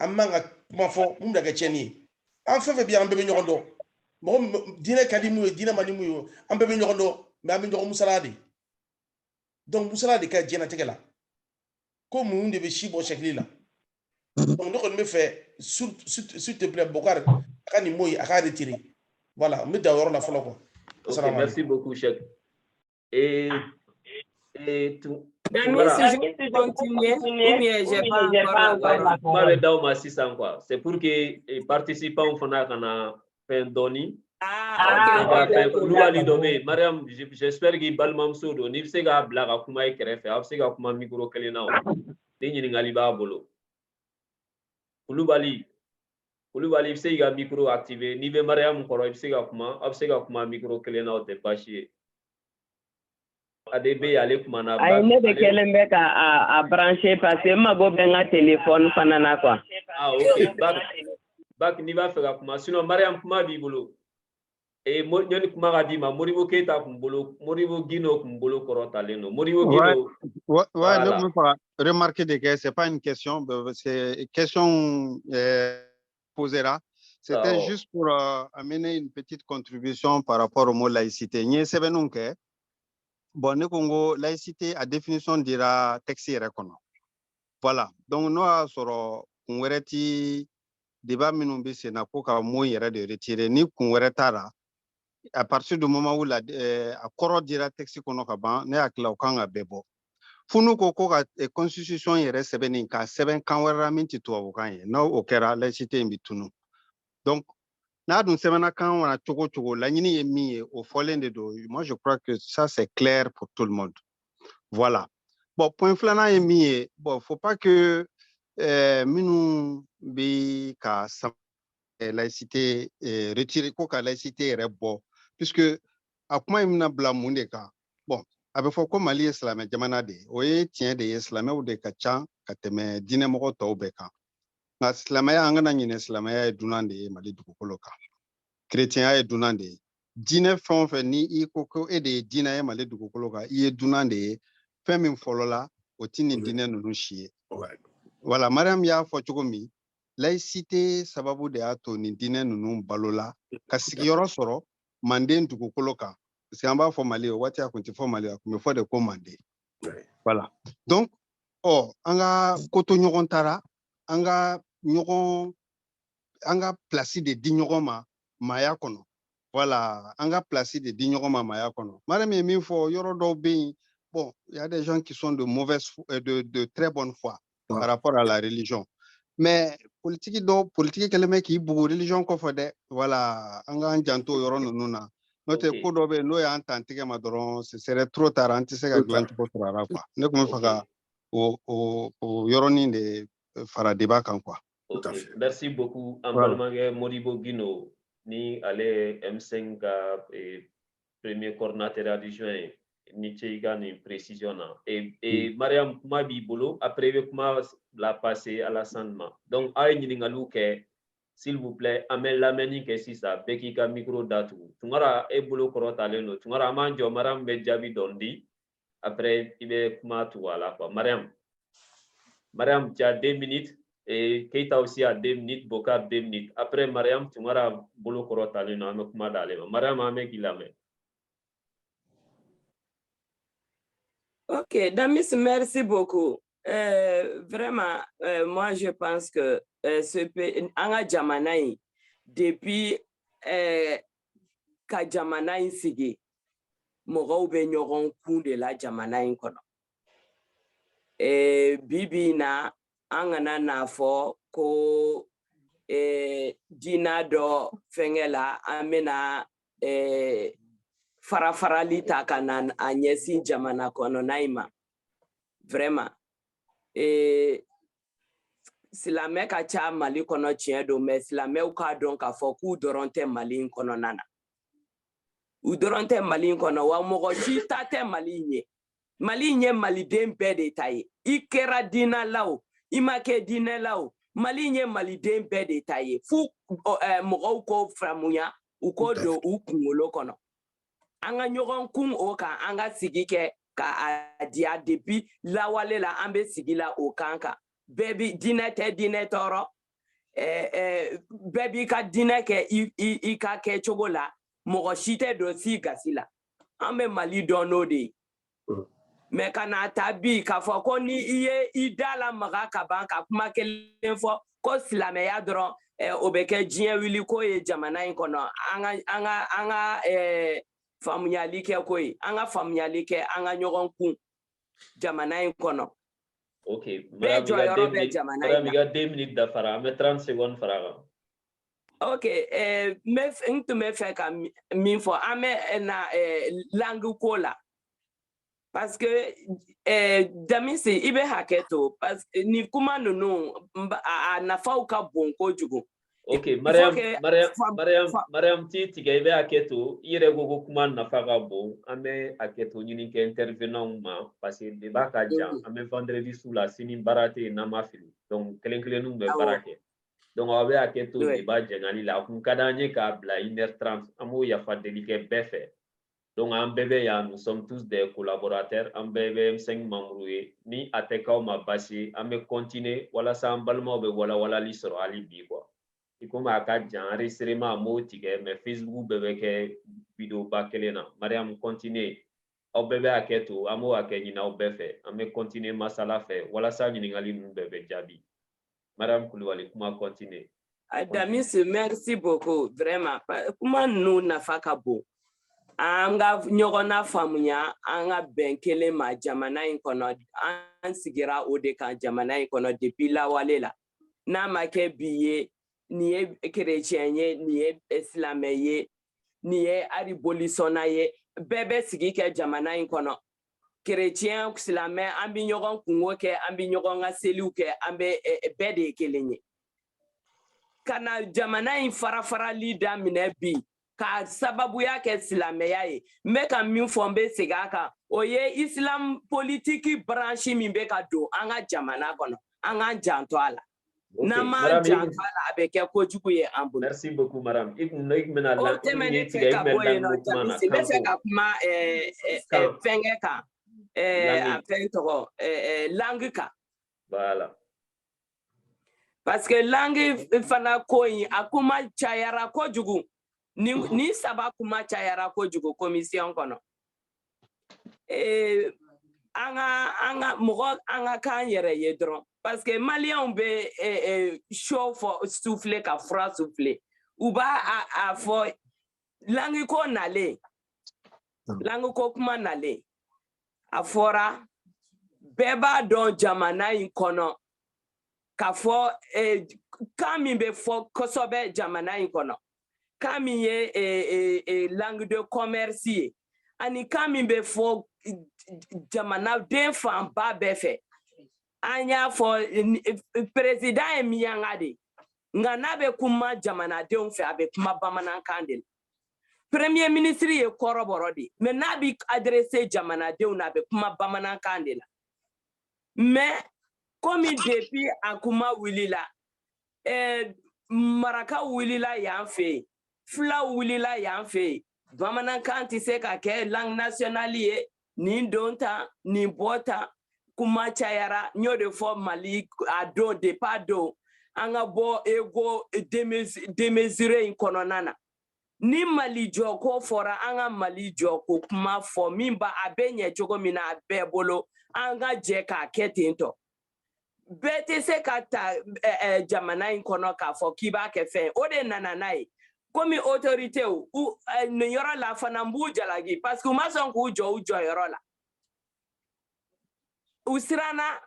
[SPEAKER 3] an man ka kuma fɔ mun bɛ kɛ tiɲɛni ye an fɛn fɛn bɛ yan an bɛɛ bɛ ɲɔgɔn dɔn mɔgɔ diinɛ ka di mun ye diinɛ man di mun ye an bɛɛ bɛ ɲɔgɔn dɔn mais an bɛ ɲɔgɔn musala de donc musala de ka diɲɛlatigɛ la ko mun de bɛ si bɔ sɛkili la donc ne kɔni bɛ fɛ s'il te plaît Bokar aka ni moyi aka retirer voilà me da yɔrɔ la fɔlɔ quoi.
[SPEAKER 1] Ok, merci beaucoup Cheikh. Et tout
[SPEAKER 8] Damis, je peux continuer ou bien j'ai pas encore la parole.
[SPEAKER 1] Quoi. C'est pour que les participants font un doni. Mariam, j'espère que Balmam Sodo, ni se ga blaga kuma e kerefe, a se ga kuma micro kelena o. Ni ngali ba bolo. Kulubali se ga micro activé, ni be Mariam koro se ga kuma micro kelena o te bashi. ADB ale kuma na
[SPEAKER 8] ba. Ay ne be kelembe ka a brancher parce que mago benga téléphone fanana quoi.
[SPEAKER 1] Ah OK, back ni ba fega kuma sinon Mariam kuma bi bolo. Et nyoni kuma ga di ma Moribo Keita kumbolo, Moribo Gino kumbolo koro taleno. Moribo Gino.
[SPEAKER 11] Ouais, ne me pas remarquer que c'est pas une question, c'est une question posée là. C'était juste pour amener une petite contribution par rapport au mot laïcité. Nye sebenunke. Bon, ne Congo laïcité à définition dira texte reconnu. Voilà. Donc nous sur on vereti débat minnu bɛ sen na ko ka mot yɛrɛ de retirer ni kun wɛrɛ t'a la à partir du moment où a kɔrɔ dira texte kɔnɔ ka ban ne hakili la o kan ka bɛɛ bɔ fo n'u ko ko ka constitution yɛrɛ sɛbɛnni k'a sɛbɛn kan wɛrɛ la min tɛ tubabukan ye n'o kɛra laïcité in bɛ tunu donc n'a dun sɛbɛnna kan na cogo cogo laɲini ye min ye o fɔlen de don moi je crois que ça c'est clair pour tout le monde voilà bon point filanan ye min ye bon faut pas que minnu bɛ ka laïcité retirer ko ka laïcité yɛrɛ bɔ puisque a kuma in bɛna bila mun de kan bon a bɛ fɔ ko Mali ye silamɛ jamana de ye o ye tiɲɛ de ye silamɛw de ka ca ka tɛmɛ diinɛmɔgɔ tɔw bɛɛ kan nka silamɛya an kana ɲinɛ silamɛya ye dunan de ye Mali dugukolo kan chrétienya ye dunan de ye diinɛ fɛn o fɛn ni i ko ko e de ye diinɛ ye Mali dugukolo kan i ye dunan de ye fɛn min fɔlɔ la o ti nin diinɛ ninnu si ye voilà Mariam y'a fɔ cogo min laïcité sababu de y'a to nin diinɛ ninnu balola ka sigiyɔrɔ sɔrɔ Manden dugukolo kan parce que an b'a fɔ Mali o waati a kun tɛ fɔ Mali a kun bɛ fɔ de ko Manden voilà donc an ka ko to ɲɔgɔn taara an ka place de di ɲɔgɔn ma maaya kɔnɔ voilà an ka place de di ɲɔgɔn ma maaya kɔnɔ Mariam ye min fɔ yɔrɔ dɔw bɛ yen bon il y a des gens qui sont de très bonne foi par rapport à la religion mais politique kɛlen bɛ k'i bugu religion kɔfɛ dɛ voilà an k'an janto o yɔrɔ ninnu na n'o tɛ ko dɔ bɛ yen n'o y'an ta an tigɛ ma dɔrɔn ce serait trop tard an tɛ se ka dilan cogo sɔrɔ a la quoi ne tun bɛ fɛ ka o yɔrɔnin de fara débat kan quoi.
[SPEAKER 1] Ok, merci beaucoup an balimakɛ Modibo Gino ni ale M5 ka premier coordinateur adjoint ye ni ce i ka nin précision na Mariam kuma b'i bolo après i bɛ kuma la passer Alassane ma donc a ye ɲininkaliw kɛ s'il vous plaît an bɛ lamɛnni kɛ sisan bɛɛ k'i ka micro datugu Tunkara e bolo kɔrɔtalen don Tunkara an b'an jɔ Mariam bɛ jaabi dɔɔni di après i bɛ kuma tugu a la quoi Mariam tu as 2 minutes et Keita aussi a 2 minutes Bokar 2 minutes après Mariam Tunkara bolo kɔrɔtalen don an bɛ kuma d'ale ma Mariam an bɛ k'i lamɛn.
[SPEAKER 8] Ok, Damis, merci beaucoup. Vraiment, moi je pense que Anga Jamanaï, depuis ka Jamanaï sigi, mɔgɔw bɛ ɲɔgɔn kun de la jamana in kɔnɔ. Bibi na an kana n'a fɔ ko diina dɔ fɛngɛ la an bɛna farafarali ta ka na a ɲɛsin jamana kɔnɔna in ma vraiment silamɛ ka ca Mali kɔnɔ tiɲɛ don mais silamɛw k'a dɔn k'a fɔ k'u dɔrɔn tɛ Mali in kɔnɔna na u dɔrɔn tɛ Mali in kɔnɔ wa mɔgɔ si ta tɛ Mali in ye Mali in ye maliden bɛɛ de ta ye i kɛra diinɛ la o i ma kɛ diinɛ la o Mali in ye maliden bɛɛ de ta ye fo mɔgɔw ko faamuya u ko don u kunkolo kɔnɔ an ka ɲɔgɔn kun o kan an ka sigi kɛ k'a diya depuis lawale la an bɛ sigi la o kan kan bɛɛ bi diinɛ tɛ diinɛ tɔɔrɔ bɛɛ b'i ka diinɛ kɛ i ka kɛcogo la mɔgɔ si tɛ don si gasi la an bɛ Mali dɔn n'o de ye mais ka n'a ta bi k'a fɔ ko ni i ye i da lamaga ka ban ka kuma kelen fɔ ko silamɛya dɔrɔn o bɛ kɛ diɲɛ wuli ko ye jamana in kɔnɔ an ka faamuyali kɛ ko ye an ka faamuyali kɛ an ka ɲɔgɔn kun jamana in kɔnɔ.
[SPEAKER 1] Ok,
[SPEAKER 8] bɛɛ jɔyɔrɔ bɛ jamana in na.
[SPEAKER 1] Madame, il y a 2 minutes d'affaire, an bɛ 30 secondes fara kan.
[SPEAKER 8] Ok, n tun bɛ fɛ ka min fɔ an bɛ na langue ko la parce que Damisi i bɛ hakɛ to parce que ni kuma ninnu a nafaw ka bon kojugu.
[SPEAKER 1] Ok, Mariam ti tigɛ i bɛ hakɛ to i yɛrɛ ko ko kuma nafa ka bon an bɛ hakɛ to ɲini kɛ intervenant ma parce que débat ka jan an bɛ vendredi su la sini baara tɛ yen n'an ma fili donc kelen-kelenninw bɛ baara kɛ donc aw bɛ hakɛ to débat jɛngɛli la a kun ka d'an ye k'a bila 1h30 an b'o yafa deli kɛ bɛɛ fɛ donc an bɛɛ bɛ yan nous sommes tous des collaborateurs an bɛɛ bɛ M5 membres ye ni a tɛ k'aw ma baasi ye an bɛ continuer walasa an balimaw bɛ walawalali sɔrɔ hali bi quoi. I komi a ka jan enregistrement a m'o tigɛ mais Facebook bɛɛ bɛ kɛ vidéo ba kelen na Mariam continue aw bɛɛ bɛ hakɛ to an b'o hakɛ ɲini aw bɛɛ fɛ an bɛ continuer masala fɛ walasa ɲininkali ninnu bɛɛ bɛ jaabi Mariam Kulibali kuma continue.
[SPEAKER 8] Damis, merci beaucoup, vraiment. Comment nous nafa ka bon? Anga nyogona famuya, anga benkele ma jamana in kono, an sigira o de kan jamana in kono depuis lawale la. Na ma ke biye, ni e chrétien ye, ni e islamé ye, ni e aribolisona ye, bebe sigi ke jamana in kono. Chrétien, islamé, an bi nyogon kungo ke, an bi nyogon nga seliu ke, an be bede kelenye. Kana jamana in farafarali damine bi ka sababuya ke silameya ye me ka min fɔ n bɛ segin a kan o ye islam politiki branche min bɛ ka don an ka jamana kɔnɔ an k'an janto a la n'an m'an janto a la a bɛ kɛ kojugu ye an bolo.
[SPEAKER 1] Merci beaucoup madame. O
[SPEAKER 8] tɛmɛnen fɛ ka bɔ yen nɔ Jamisi n bɛ fɛ ka kuma fɛnkɛ kan a fɛn tɔgɔ langue kan.
[SPEAKER 1] Voilà.
[SPEAKER 8] Parce que langue fana ko in a kuma cayara kojugu ni saba kuma cayara kojugu commission kɔnɔ anga mɔgɔ anga kan yɛrɛ ye dɔrɔn parce que maliyɛnw bɛ show fɔ souffler ka fura souffler u b'a a fɔ langue ko nalen langue ko kuma nalen a fɔra bɛɛ b'a dɔn jamana in kɔnɔ ka fɔ kan min bɛ fɔ kosɛbɛ jamana in kɔnɔ kan min ye langue de commerce ye ani kan min bɛ fɔ jamanaden fanba bɛɛ fɛ an y'a fɔ président ye miyaŋa de nka n'a bɛ kuma jamanadenw fɛ a bɛ kuma bamanankan de la premier ministre ye kɔrɔbɔrɔ de mais n'a bɛ adressé jamanadenw na a bɛ kuma bamanankan de la mais comme depuis a kuma wulila maraka wulila yan fɛ fila wulila yan fɛ bamanankan tɛ se ka kɛ langue nationale ye nin don ta nin bɔ ta kuma cayara n y'o de fɔ Mali a don depuis a don an ka bɔ ego démesuré in kɔnɔna na ni Mali jɔ ko fɔra an ka Mali jɔ ko kuma fɔ min ba a bɛ ɲɛ cogo min na a bɛɛ bolo an ka jɛ k'a kɛ ten tɔ. Bɛɛ tɛ se ka ta jamana in kɔnɔ k'a fɔ k'i b'a kɛ fɛn o de nana n'a ye komi autorité nin yɔrɔ la fana n b'u jalaki parce que u ma sɔn k'u jɔ u jɔyɔrɔ la u siranna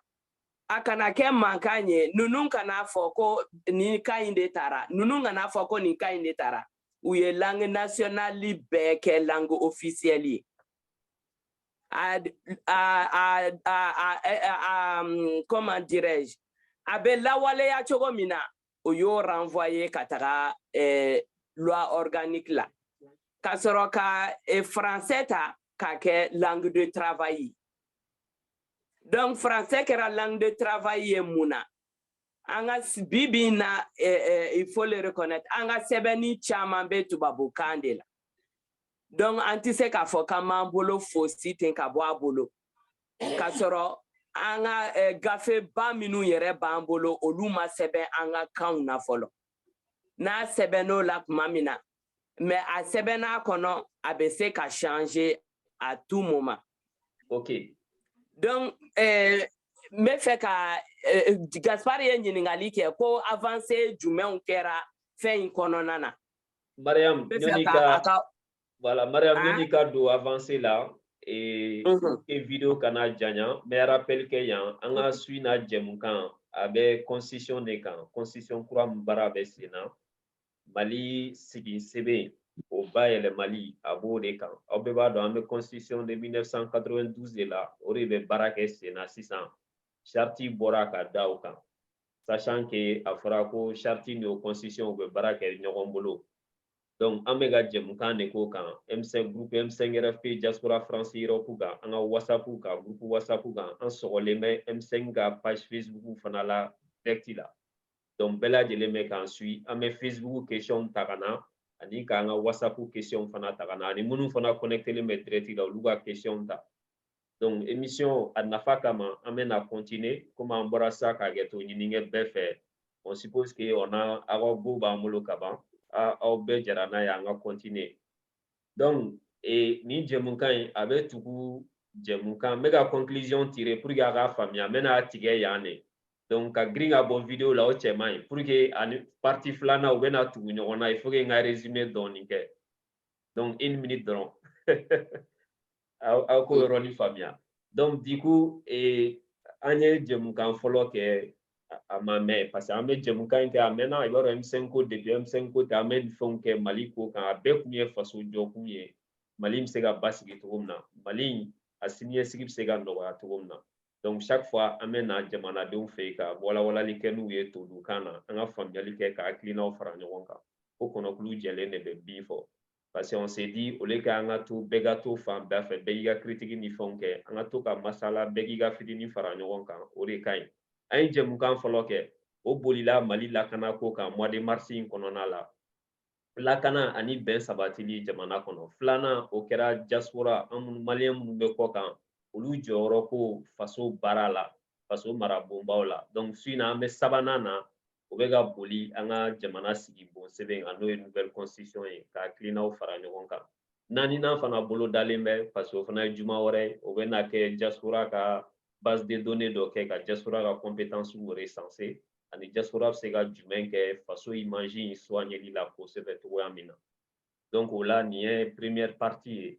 [SPEAKER 8] a kana kɛ mankan ye ninnu kana fɔ ko nin kan in de taara ninnu kana fɔ ko nin kan in de taara u ye langue nationale bɛɛ kɛ langue officielle ye comment dirais-je a bɛ lawaleya cogo min na o y'o renvoyer ka taga loi organique la ka sɔrɔ ka français ta ka kɛ langue de travail donc français kɛra langue de travail ye mun na an ka bibi na il faut le reconnaître an ka sɛbɛnni caman bɛ tubabukan de la donc an tɛ se k'a fɔ k'an m'an bolo fosi ten ka bɔ a bolo ka sɔrɔ an ka gafe ba minnu yɛrɛ b'an bolo olu ma sɛbɛn an ka kanw na fɔlɔ n'a sɛbɛnn'o la tuma min na mais a sɛbɛnna kɔnɔ a bɛ se ka changer à tout moment.
[SPEAKER 1] Ok.
[SPEAKER 8] Donc n bɛ fɛ ka Gaspard ye ɲininkali kɛ ko avancée jumɛnw kɛra fɛn in kɔnɔna na.
[SPEAKER 1] Mariam voilà Mariam ɲɔni ka don avancé la et vidéo kana janya mais rappel kɛ yan an ka su na jɛmukan a bɛ constitution de kan constitution kura min baara bɛ sen na Mali sigi sɛbɛn o bayɛlɛmali a b'o de kan aw bɛɛ b'a dɔn an bɛ constitution de 1992 de la o de bɛ baara kɛ sen na sisan charte bɔra ka da o kan sachant que a fɔra ko charte ni o constitution bɛ baara kɛ ɲɔgɔn bolo donc an bɛ ka jɛmukan de k'o kan M5 groupe M5 RFP diaspora France Europe kan an ka WhatsApp kan groupe WhatsApp kan an sɔgɔlen bɛ M5 ka page Facebook fana la direct la donc bɛɛ lajɛlen bɛ k'an suit an bɛ Facebook question ta ka na ani k'an ka WhatsApp question fana ta ka na ani minnu fana connectelen bɛ direct la olu ka question ta donc émission a nafa kama an bɛna continuer comme an bɔra sa k'a kɛ to ɲinikɛ bɛɛ fɛ on suppose que on a aw ka go b'an bolo ka ban aw bɛɛ jara n'a ye an ka continuer donc nin jɛmukan in a bɛ tugu jɛmukan n bɛ ka conclusion tirer pour que a k'a faamuya n bɛna tigɛ yan de donc ka green a bon vidéo la o cɛ man ɲi pour que ani partie filanan u bɛna tugu ɲɔgɔn na il faut que n ka résumé dɔɔni kɛ donc 1 minute dɔrɔn aw k'o yɔrɔnin faamuya donc du coup an ye jɛmukan fɔlɔ kɛ a ma mɛn parce que an bɛ jɛmukan in kɛ a mɛnna i b'a dɔn M5 ko depuis M5 ko tɛ an bɛ nin fɛnw kɛ Mali ko kan a bɛɛ kun ye faso jɔkun ye Mali bɛ se ka basigi cogo min na Mali a siniɲɛsigi bɛ se ka nɔgɔya cogo min na donc chaque fois an bɛ na jamanadenw fɛ yen ka walawalali kɛ n'u ye tubabukan na an ka faamuyali kɛ ka hakilinaw fara ɲɔgɔn kan ko kɔnɔkulu jɛlen de bɛ bin fɔ parce que on s'est dit au lieu que an ka to bɛɛ ka to fan bɛɛ fɛ bɛɛ k'i ka critique ni fɛnw kɛ an ka to ka masala bɛɛ k'i ka fitinin fara ɲɔgɔn kan o de ka ɲi an ye jɛmukan fɔlɔ kɛ o bolila Mali lakana ko kan mois de mars in kɔnɔna la lakana ani bɛn sabatili jamana kɔnɔ filanan o kɛra diaspora an minnu maliyɛn minnu bɛ kɔ kan olu jɔyɔrɔ ko faso baara la faso marabonbaw la donc su in na an bɛ sabanan na o bɛ ka boli an ka jamana sigi bon sɛbɛn kan n'o ye nouvelle constitution ye ka hakilinaw fara ɲɔgɔn kan naaninan fana bolo dalen bɛ parce que o fana ye juma wɛrɛ o bɛ na kɛ diaspora ka base de données dɔ kɛ ka diaspora ka compétence recenser ani diaspora bɛ se ka jumɛn kɛ faso image in soigneli la kosɛbɛ cogoya min na donc o la nin ye première partie ye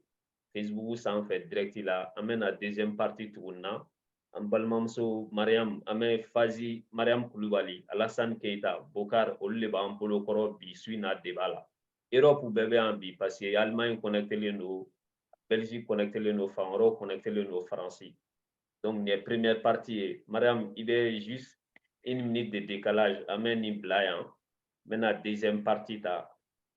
[SPEAKER 1] Facebook sanfɛ direct la an bɛna deuxième partie tuguni na an balimamuso Mariam an bɛ Fazi Mariam Kulubali Alassane Keita Bokar olu de b'an bolo kɔrɔ bi su in na débat la Europe bɛɛ bɛ yan bi parce que Allemagne connectelen don Belgique connectelen don fan wɛrɛw connectelen don Faransi donc nin ye première partie ye Mariam i bɛ juste 1 minute de décalage an bɛ nin bila yan n bɛna deuxième partie ta